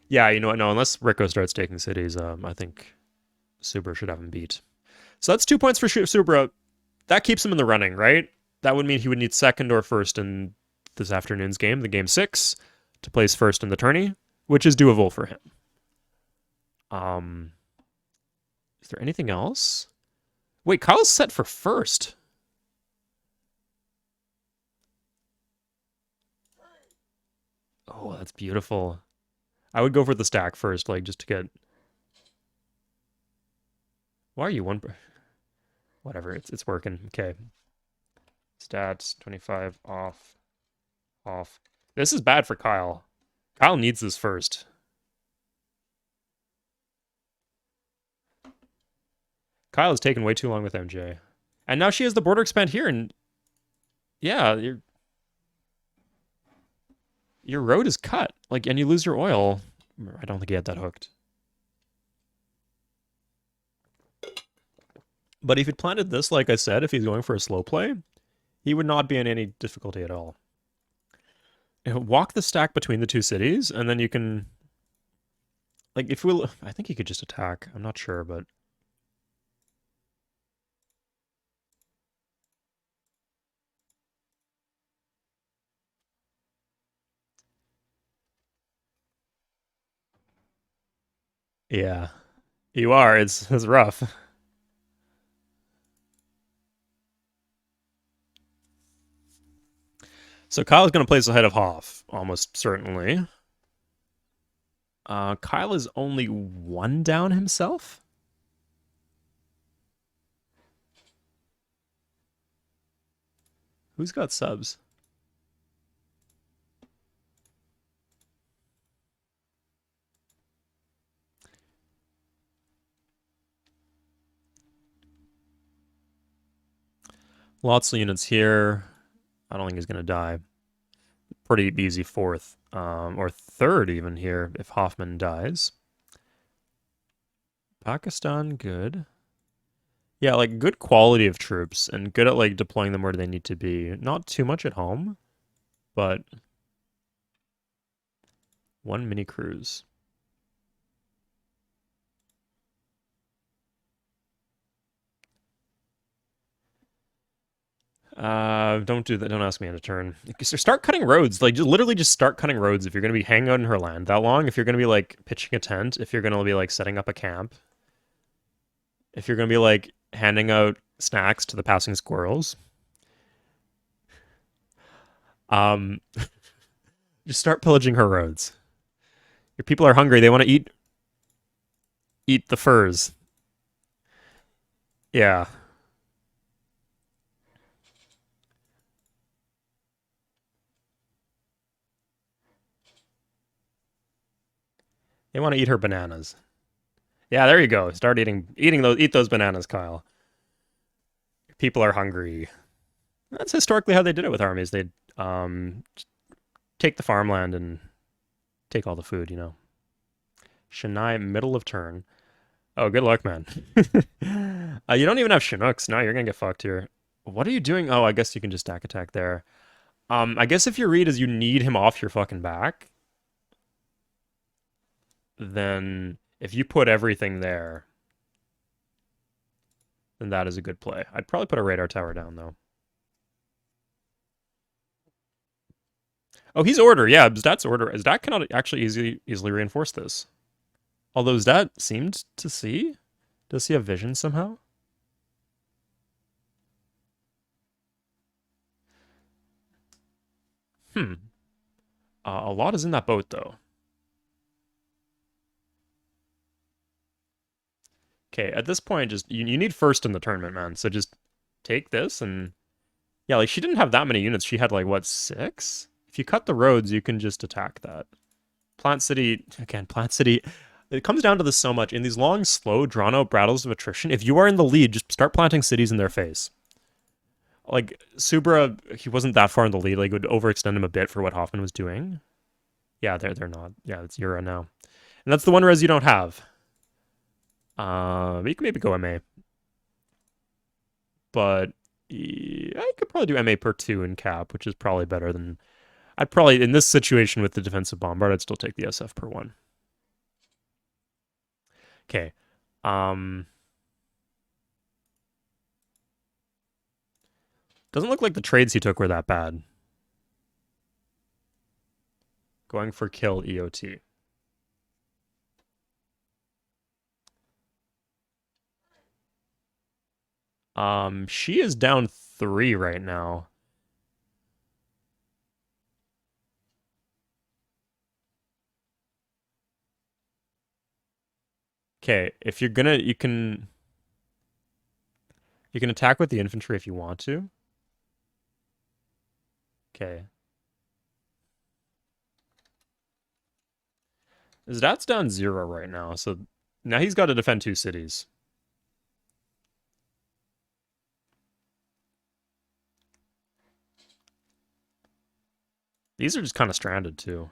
Yeah, you know what? No, unless Rico starts taking cities, I think Super should have him beat. So that's 2 points for Subra. That keeps him in the running, right? That would mean he would need 2nd or 1st in this afternoon's game, the game 6, to place 1st in the tourney, which is doable for him. Is there anything else? Wait, Kyle's set for 1st. Oh, that's beautiful. I would go for the stack first, like, just to get... Why are you one... Whatever, it's working. Okay. Stats, 25, off, off. This is bad for Kyle. Kyle needs this first. Kyle has taken way too long with MJ. And now she has the border expand here, and... Yeah, your road is cut. Like, and you lose your oil. I don't think he had that hooked. But if he'd planted this, like I said, if he's going for a slow play, he would not be in any difficulty at all. Walk the stack between the two cities, and then you can... Like, if we'll... I think he could just attack. I'm not sure, but... Yeah. You are. It's rough. So Kyle's going to place ahead of Hoff, almost certainly. Kyle is only one down himself? Who's got subs? Lots of units here. I don't think he's going to die. Pretty easy fourth, or third even here if Hoffman dies. Pakistan, good. Yeah, like good quality of troops and good at like deploying them where they need to be. Not too much at home, but one mini cruise. Don't do that. Don't ask me how to turn. So start cutting roads. Like, just literally just start cutting roads if you're going to be hanging out in her land that long. If you're going to be, like, pitching a tent. If you're going to be, like, setting up a camp. If you're going to be, like, handing out snacks to the passing squirrels. Um, just start pillaging her roads. Your people are hungry. They want to eat the furs. Yeah. They want to eat her bananas. Yeah, there you go. Start eat those bananas, Kyle. People are hungry. That's historically how they did it with armies. They'd take the farmland and take all the food, you know. Chennai, middle of turn. Oh, good luck, man. You don't even have Chinooks. No, you're gonna get fucked here. What are you doing? Oh, I guess you can just stack attack there. I guess if your read is you need him off your fucking back, then if you put everything there, then that is a good play. I'd probably put a radar tower down, though. Oh, he's order. Yeah, Zdat's order. Zdat cannot actually easily reinforce this. Although Zdat seemed to see. Does he have vision somehow? A lot is in that boat, though. Okay, at this point, just you need first in the tournament, man. So just take this and... Yeah, like, she didn't have that many units. She had, like, what, 6? If you cut the roads, you can just attack that. Plant City... Again, Plant City... It comes down to this so much. In these long, slow, drawn-out battles of attrition, if you are in the lead, just start planting cities in their face. Like, Subra, he wasn't that far in the lead. Like, it would overextend him a bit for what Hoffman was doing. Yeah, they're not. Yeah, it's Euro now. And that's the one res you don't have. But you can maybe go MA. But yeah, I could probably do MA per 2 in cap, which is probably better than... I'd probably, in this situation with the defensive bombard, I'd still take the SF per 1. Okay. Doesn't look like the trades he took were that bad. Going for kill EOT. She is down 3 right now. Okay, if you're gonna, you can attack with the infantry if you want to. Okay. His dad's down 0 right now, so now he's got to defend 2 cities. These are just kind of stranded too.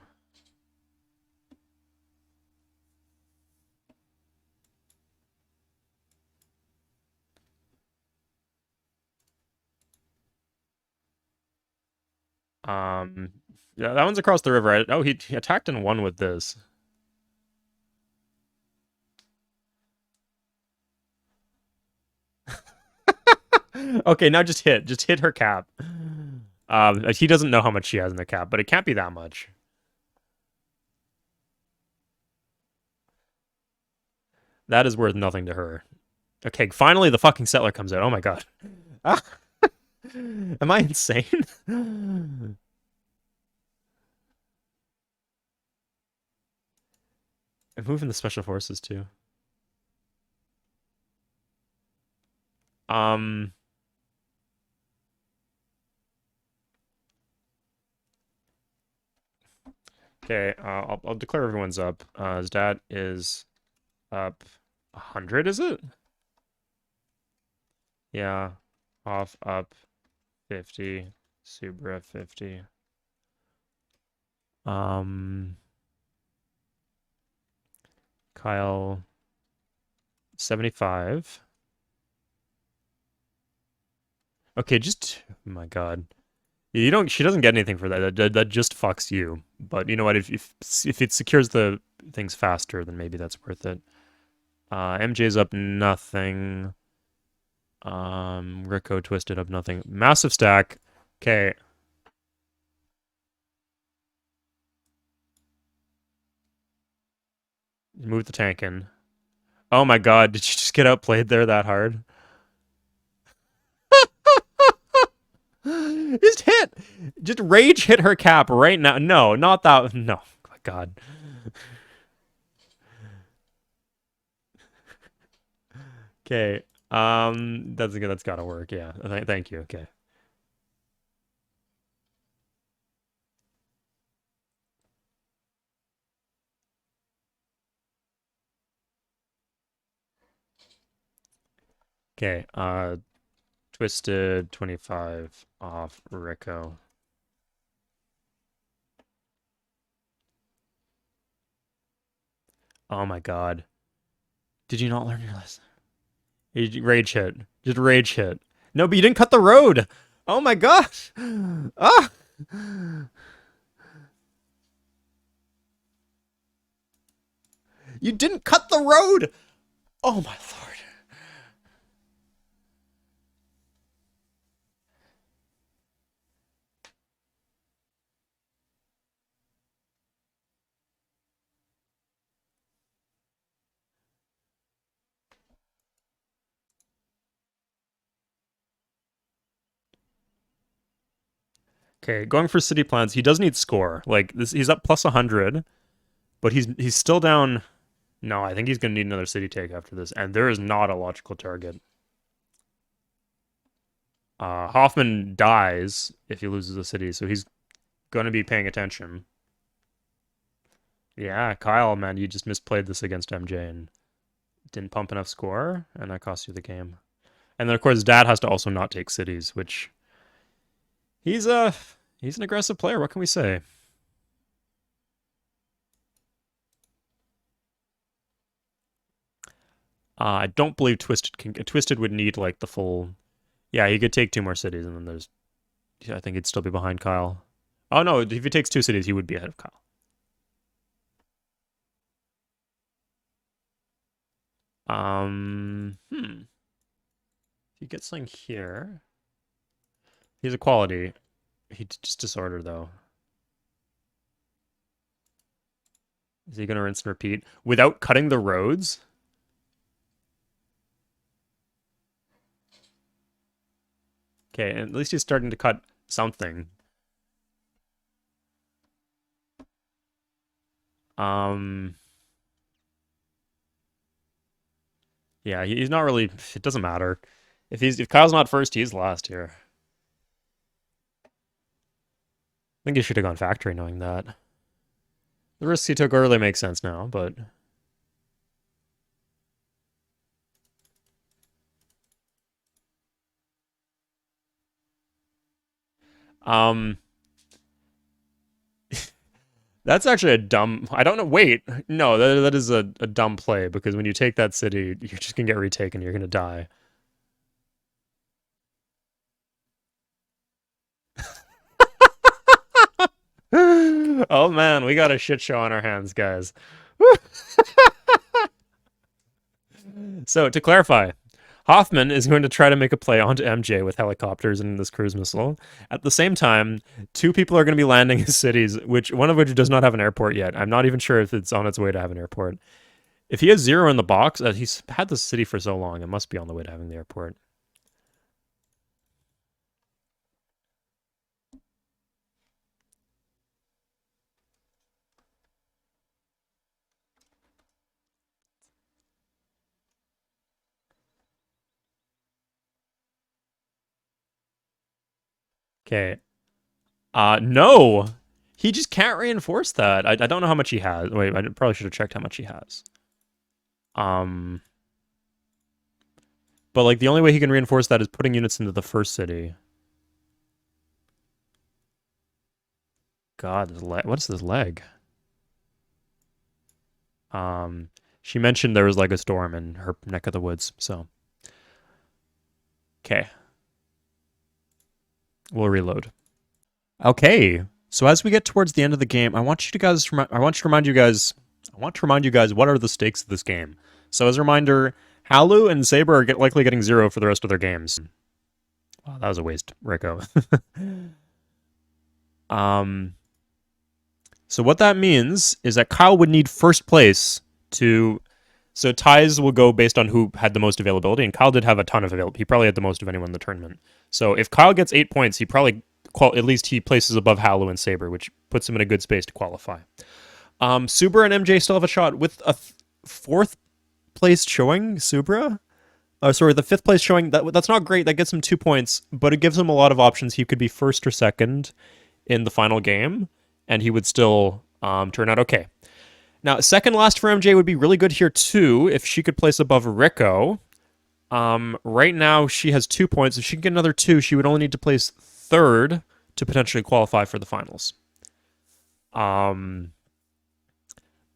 Um, yeah, that one's across the river. Oh, he attacked and won with this. Okay, now just hit her cap. He doesn't know how much she has in the cap, but it can't be that much. That is worth nothing to her. Okay, finally the fucking settler comes out. Oh my god. Ah, am I insane? I'm moving the special forces too. Um, okay, I'll declare everyone's up. His dad is up 100, is it? Yeah. Off, up, 50. Subra, 50. Um, Kyle, 75. Okay, just, oh my god. You don't, she doesn't get anything for that. That just fucks you. But you know what? If it secures the things faster, then maybe that's worth it. MJ's up nothing. Rico twisted up nothing. Massive stack. Okay. Move the tank in. Oh my god, did you just get outplayed there that hard? Just hit! Just rage hit her cap right now. No, not that. No. Oh my god. Okay. That's gotta work. Yeah. Thank you. Okay. Okay. Twisted 25 off Rico. Oh my god. Did you not learn your lesson? Rage hit. Just rage hit. No, but you didn't cut the road. Oh my gosh. Ah. You didn't cut the road. Oh my lord. Okay, going for city plans. He does need score. Like this, he's up plus 100, but he's still down. No, I think he's gonna need another city take after this, and there is not a logical target. Hoffman dies if he loses a city, so he's gonna be paying attention. Yeah, Kyle, man, you just misplayed this against MJ and didn't pump enough score, and that cost you the game. And then of course, Dad has to also not take cities, which he's a he's an aggressive player. What can we say? I don't believe Twisted would need like the full. Yeah, he could take 2 more cities, and then there's. I think he'd still be behind Kyle. Oh no, if he takes 2 cities, he would be ahead of Kyle. If he gets something here, he's a quality. He just disorder though. Is he gonna rinse and repeat without cutting the roads? Okay, at least he's starting to cut something. Um, Yeah, he's not really. It doesn't matter. If Kyle's not first, he's last here. I think he should have gone factory knowing that. The risks he took early make sense now, but um that's actually a dumb. I don't know. Wait, no, that is a dumb play because when you take that city, you're just gonna get retaken. You're gonna die. Oh man, we got a shit show on our hands, guys. So to clarify, Hoffman is going to try to make a play onto MJ with helicopters and this cruise missile. At the same time, two people are going to be landing in cities, which one of which does not have an airport yet. I'm not even sure if it's on its way to have an airport. If he has 0 in the box, he's had the city for so long, it must be on the way to having the airport. Okay. No! He just can't reinforce that. I don't know how much he has. Wait, I probably should have checked how much he has. Um, but like the only way he can reinforce that is putting units into the first city. God, what is this leg? She mentioned there was like a storm in her neck of the woods, so okay. We'll reload. Okay. So as we get towards the end of the game, I want to remind you guys what are the stakes of this game. So as a reminder, Halu and Saber are likely getting 0 for the rest of their games. Wow, that was a waste, Rico. So what that means is that Kyle would need first place to. So ties will go based on who had the most availability, and Kyle did have a ton of availability. He probably had the most of anyone in the tournament. So if Kyle gets 8 points, he probably at least he places above Halu and Saber, which puts him in a good space to qualify. Subra and MJ still have a shot with a fourth place showing. Subra, sorry, the fifth place showing. That's not great. That gets him 2 points, but it gives him a lot of options. He could be first or second in the final game, and he would still turn out okay. Now, second last for MJ would be really good here too if she could place above Rico. Right now she has 2 points. If she can get another 2, she would only need to place third to potentially qualify for the finals. But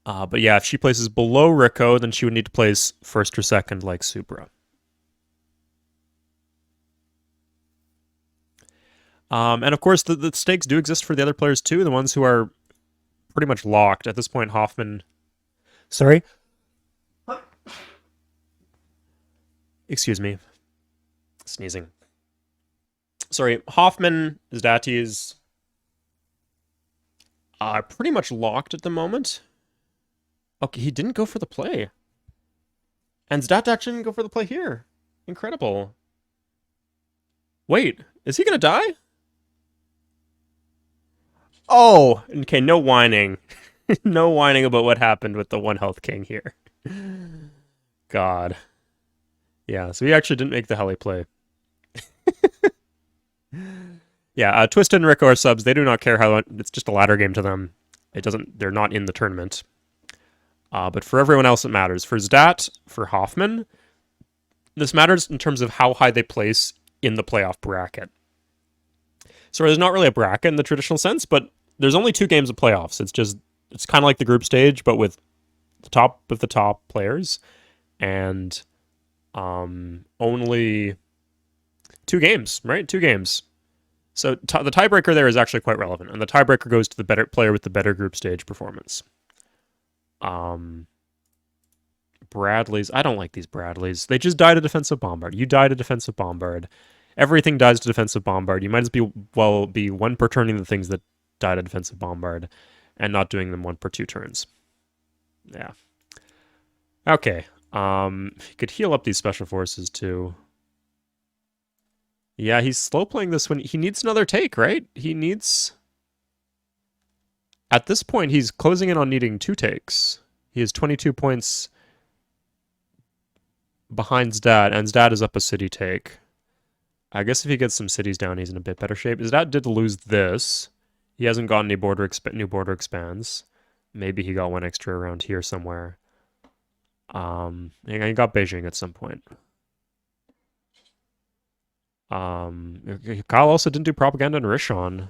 yeah, if she places below Rico, then she would need to place first or second like Subra. And of course, the stakes do exist for the other players too, the ones who are pretty much locked. At this point, Hoffman... Sorry? Excuse me. Sneezing. Sorry, Hoffman, Zdati are pretty much locked at the moment. Okay, he didn't go for the play. And Zdat actually didn't go for the play here. Incredible. Wait, is he gonna die? Oh, okay, no whining. No whining about what happened with the 1 health king here. God. Yeah, so he actually didn't make the heli play. Yeah, Twisted and Rico are subs. They do not care how it's just a ladder game to them. They're not in the tournament. But for everyone else, it matters. For Zdat, for Hoffman, this matters in terms of how high they place in the playoff bracket. So there's not really a bracket in the traditional sense, but there's only 2 games of playoffs. It's kind of like the group stage, but with the top of the top players, and only 2 games, right? 2 games. So the tiebreaker there is actually quite relevant, and the tiebreaker goes to the better player with the better group stage performance. Bradleys, I don't like these Bradleys. They just die to defensive bombard. You die to defensive bombard. Everything dies to defensive bombard. You might as well be 1 per turning the things that die to defensive bombard, and not doing them 1 per 2 turns. Yeah. Okay. He could heal up these special forces too. Yeah, he's slow playing this one. He needs another take, right? He needs... At this point, he's closing in on needing 2 takes. He has 22 points. behind Zdad, and Zdad is up a city take. I guess if he gets some cities down, he's in a bit better shape. Zdad did lose this. He hasn't gotten any new border expands. Maybe he got one extra around here somewhere. He got Beijing at some point. Kyle also didn't do propaganda in Rishon.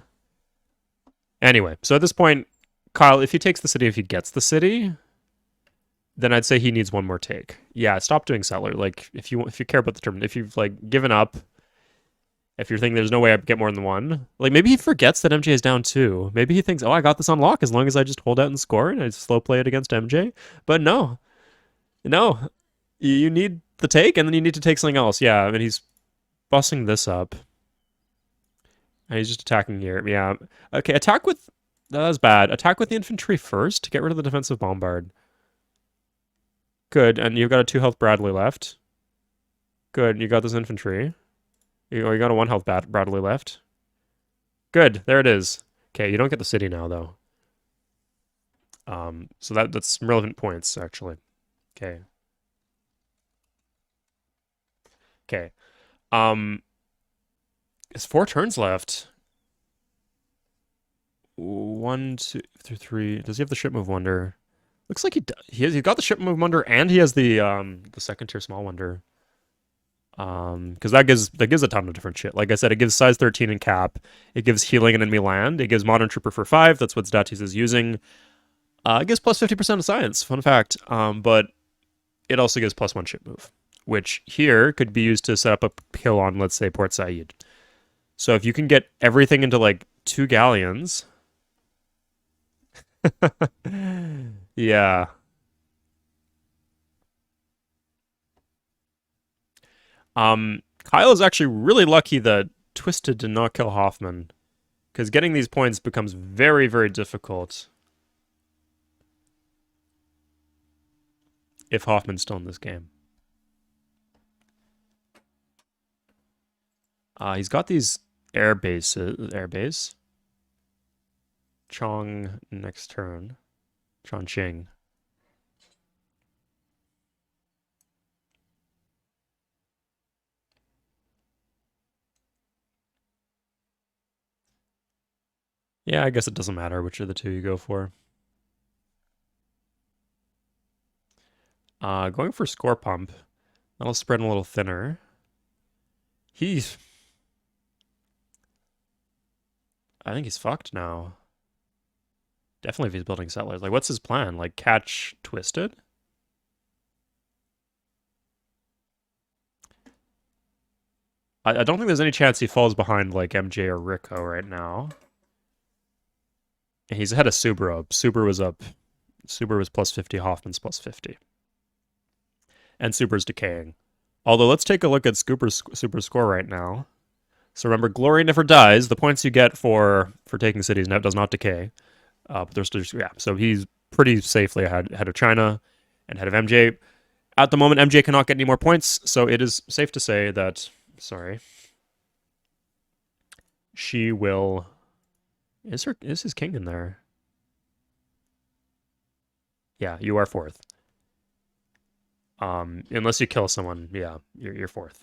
Anyway, so at this point, Kyle, if he takes the city, if he gets the city, then I'd say he needs one more take. Yeah, stop doing settler. Like, if you care about the term, if you've like given up, if you're thinking there's no way I get more than one, like maybe he forgets that MJ is down two. Maybe he thinks, oh, I got this on lock as long as I just hold out and score and I slow play it against MJ. But no, you need the take and then you need to take something else. Yeah, I mean he's bussing this up. And he's just attacking here. Yeah. Okay, attack with... That was bad. Attack with the infantry first to get rid of the defensive bombard. Good, and you've got a 2 health Bradley left. Good, you got this infantry. You got a 1 health Bradley left. Good, there it is. Okay, you don't get the city now, though. So that's some relevant points, actually. Okay. Okay. It's 4 turns left. 1, 2, 3. Does he have the ship move wonder? Looks like he's got the ship move wonder and he has the second tier small wonder. Because that gives a ton of different shit. Like I said, it gives size 13 and cap. It gives healing and enemy land. It gives modern trooper for 5. That's what Zdatis is using. It gives plus 50% of science. Fun fact. But it also gives plus 1 ship move, which here could be used to set up a kill on, let's say, Port Said. So if you can get everything into like 2 galleons. Yeah. Kyle is actually really lucky that Twisted did not kill Hoffman, because getting these points becomes very, very difficult if Hoffman's still in this game. He's got these airbase. Chong next turn. Chongqing. Yeah, I guess it doesn't matter which of the two you go for. Going for score pump. That'll spread him a little thinner. I think he's fucked now. Definitely if he's building settlers. Like, what's his plan? Like, catch Twisted? I don't think there's any chance he falls behind, like, MJ or Rico right now. He's ahead of Subaru. Subaru was up. Subaru was plus 50. Hoffman's plus 50. And Subaru's decaying. Although, let's take a look at Super's score right now. So remember, glory never dies. The points you get for taking cities does not decay. But there's still, yeah. So he's pretty safely ahead of China and ahead of MJ. At the moment, MJ cannot get any more points, so it is safe to say that, sorry, she will... Is his king in there? Yeah, you are 4th. Unless you kill someone, yeah, you're 4th.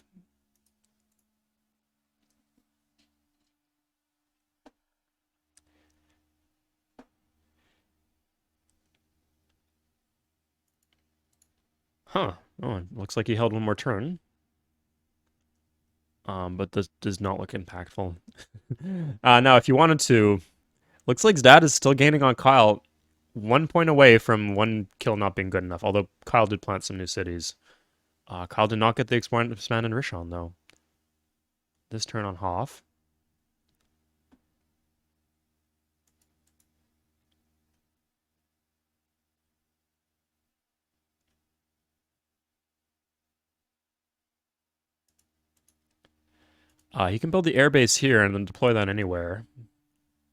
Huh. Oh, it looks like he held one more turn. But this does not look impactful. Now, if you wanted to, looks like Zdad is still gaining on Kyle. 1 point away from 1 kill not being good enough, although Kyle did plant some new cities. Kyle did not get the expand in Rishon, though. This turn on Hoff. He can build the airbase here and then deploy that anywhere.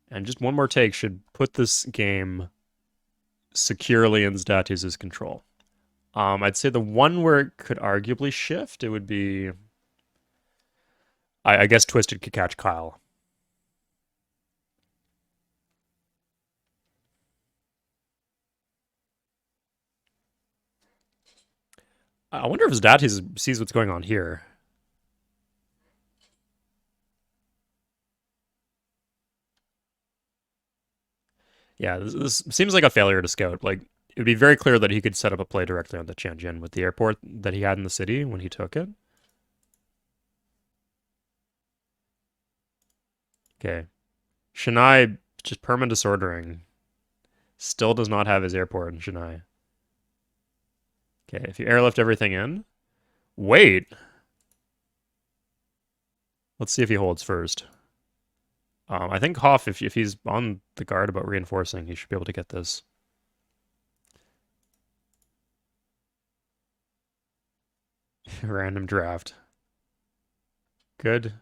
And just one more take should put this game securely in Zdatis' control. I'd say the one where it could arguably shift, it would be... I guess Twisted could catch Kyle. I wonder if his dad sees what's going on here. Yeah, this seems like a failure to scout. Like, it would be very clear that he could set up a play directly on the Tianjin with the airport that he had in the city when he took it. Okay. Chennai, just permanent disordering. Still does not have his airport in Chennai. Okay, if you airlift everything in. Wait. Let's see if he holds first. I think Hoff, if he's on the guard about reinforcing, he should be able to get this. Random draft. Good.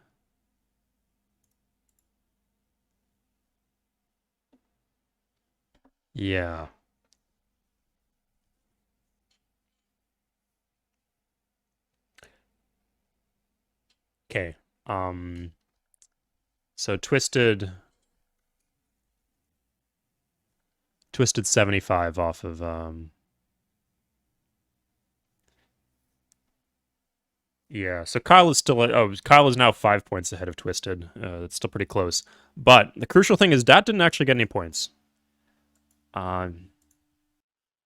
Yeah. Okay. So twisted 75 off of yeah, so Kyle is still Kyle is now 5 points ahead of Twisted. That's still pretty close. But the crucial thing is Dat didn't actually get any points.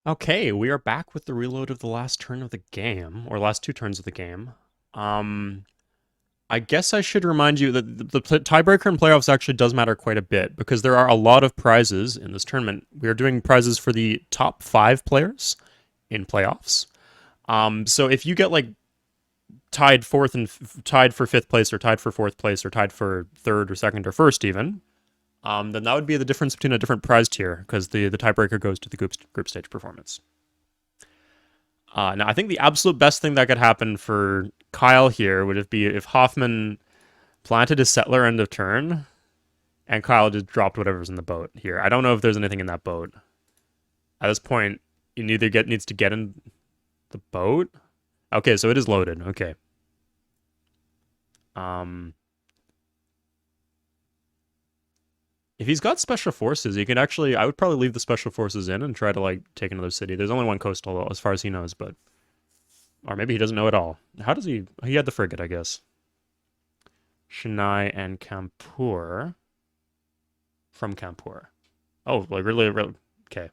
Okay, we are back with the reload of the last turn of the game, or last two turns of the game. I guess I should remind you that the tiebreaker in playoffs actually does matter quite a bit because there are a lot of prizes in this tournament. We are doing prizes for the top 5 players in playoffs. So if you get like tied fourth and tied for 5th place, or tied for 4th place, or tied for 3rd or 2nd or 1st even, then that would be the difference between a different prize tier because the tiebreaker goes to the group stage performance. Now, I think the absolute best thing that could happen for Kyle here would be if Hoffman planted his settler end of turn and Kyle just dropped whatever's in the boat here. I don't know if there's anything in that boat. At this point, you needs to get in the boat. Okay, so it is loaded. Okay. If he's got special forces, he can actually. I would probably leave the special forces in and try to like take another city. There's only one coastal as far as he knows, but or maybe he doesn't know at all. How does he? He had the frigate, I guess. Chennai and Kanpur. From Kanpur. Oh, like really, really. Okay.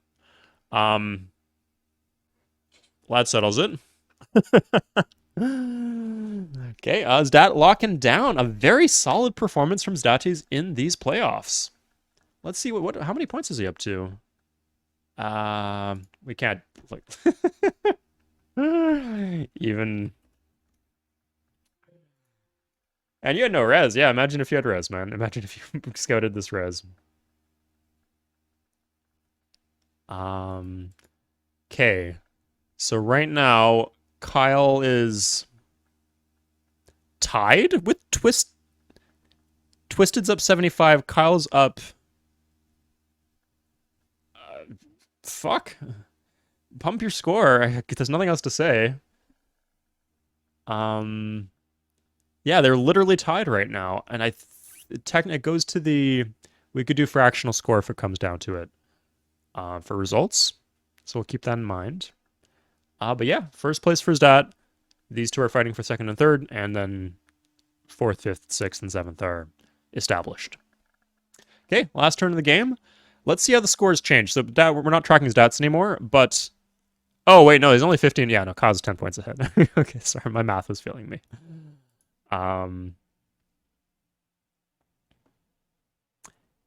Well, that settles it. Okay, Zdat locking down a very solid performance from Zdatis in these playoffs. Let's see how many points is he up to? We can't like even. And you had no res. Yeah, imagine if you had res, man. Imagine if you scouted this res. Okay. So right now, Kyle is tied with Twisted's up 75. Kyle's up. Fuck. Pump your score. There's nothing else to say. Yeah, they're literally tied right now, and it goes to the. We could do fractional score if it comes down to it. For results, so we'll keep that in mind. But yeah, 1st place for Zdat. These two are fighting for 2nd and 3rd, and then 4th, 5th, 6th, and 7th are established. Okay, last turn of the game. Let's see how the scores change. So we're not tracking his stats anymore, but oh wait, no, he's only 15. Yeah, no, Kyle's 10 points ahead. Okay, sorry, my math was failing me.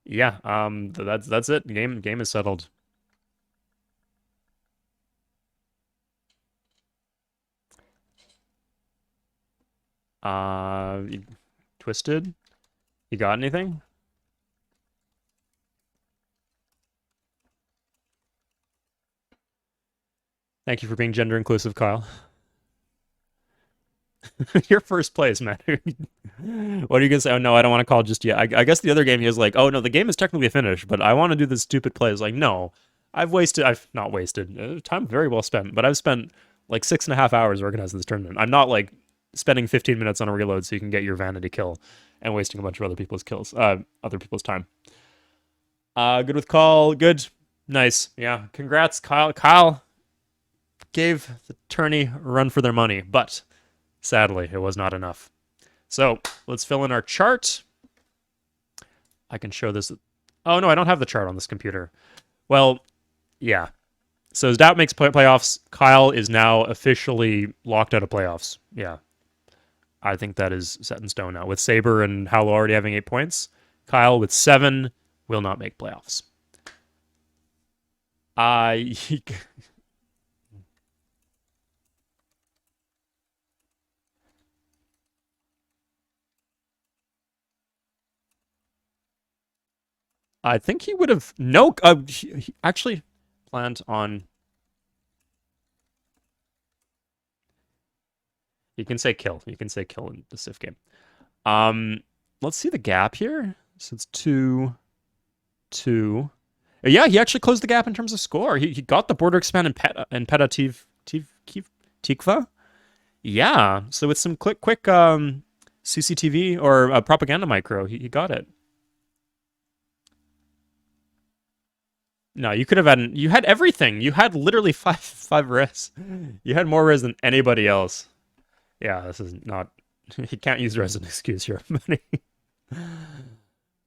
Yeah, that's it. Game is settled. Twisted. You got anything? Thank you for being gender inclusive, Kyle. You're 1st place, man. What are you gonna say? Oh no, I don't want to call just yet. I guess the other game he was like, oh no, the game is technically finished, but I want to do this stupid play. It's like, no, I've not wasted time, very well spent, but I've spent like 6.5 hours organizing this tournament. I'm not like spending 15 minutes on a reload so you can get your vanity kill and wasting a bunch of other people's time. Good with call. Good. Nice. Yeah. Congrats, Kyle. Kyle, gave the tourney a run for their money, but sadly, it was not enough. So let's fill in our chart. I can show this. Oh, no, I don't have the chart on this computer. Well, yeah. So as Doubt makes playoffs, Kyle is now officially locked out of playoffs. Yeah. I think that is set in stone now. With Saber and Howell already having 8 points, Kyle with 7 will not make playoffs. I think he would have he actually planned on. You can say kill. You can say kill in the Sif game. Let's see the gap here. So it's 2-2. Yeah, he actually closed the gap in terms of score. He got the border expand and Peta Tikva. Yeah, so with some quick CCTV or propaganda micro, he got it. No, you could have had you had everything. You had literally five res. You had more res than anybody else. Yeah, this is not. He can't use res as an excuse here, buddy.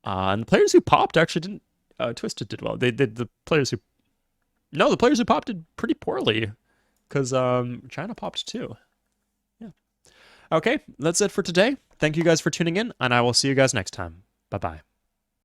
And the players who popped actually didn't. Twisted did well. They did the players who. No, the players who popped did pretty poorly, because China popped too. Yeah. Okay, that's it for today. Thank you guys for tuning in, and I will see you guys next time. Bye bye.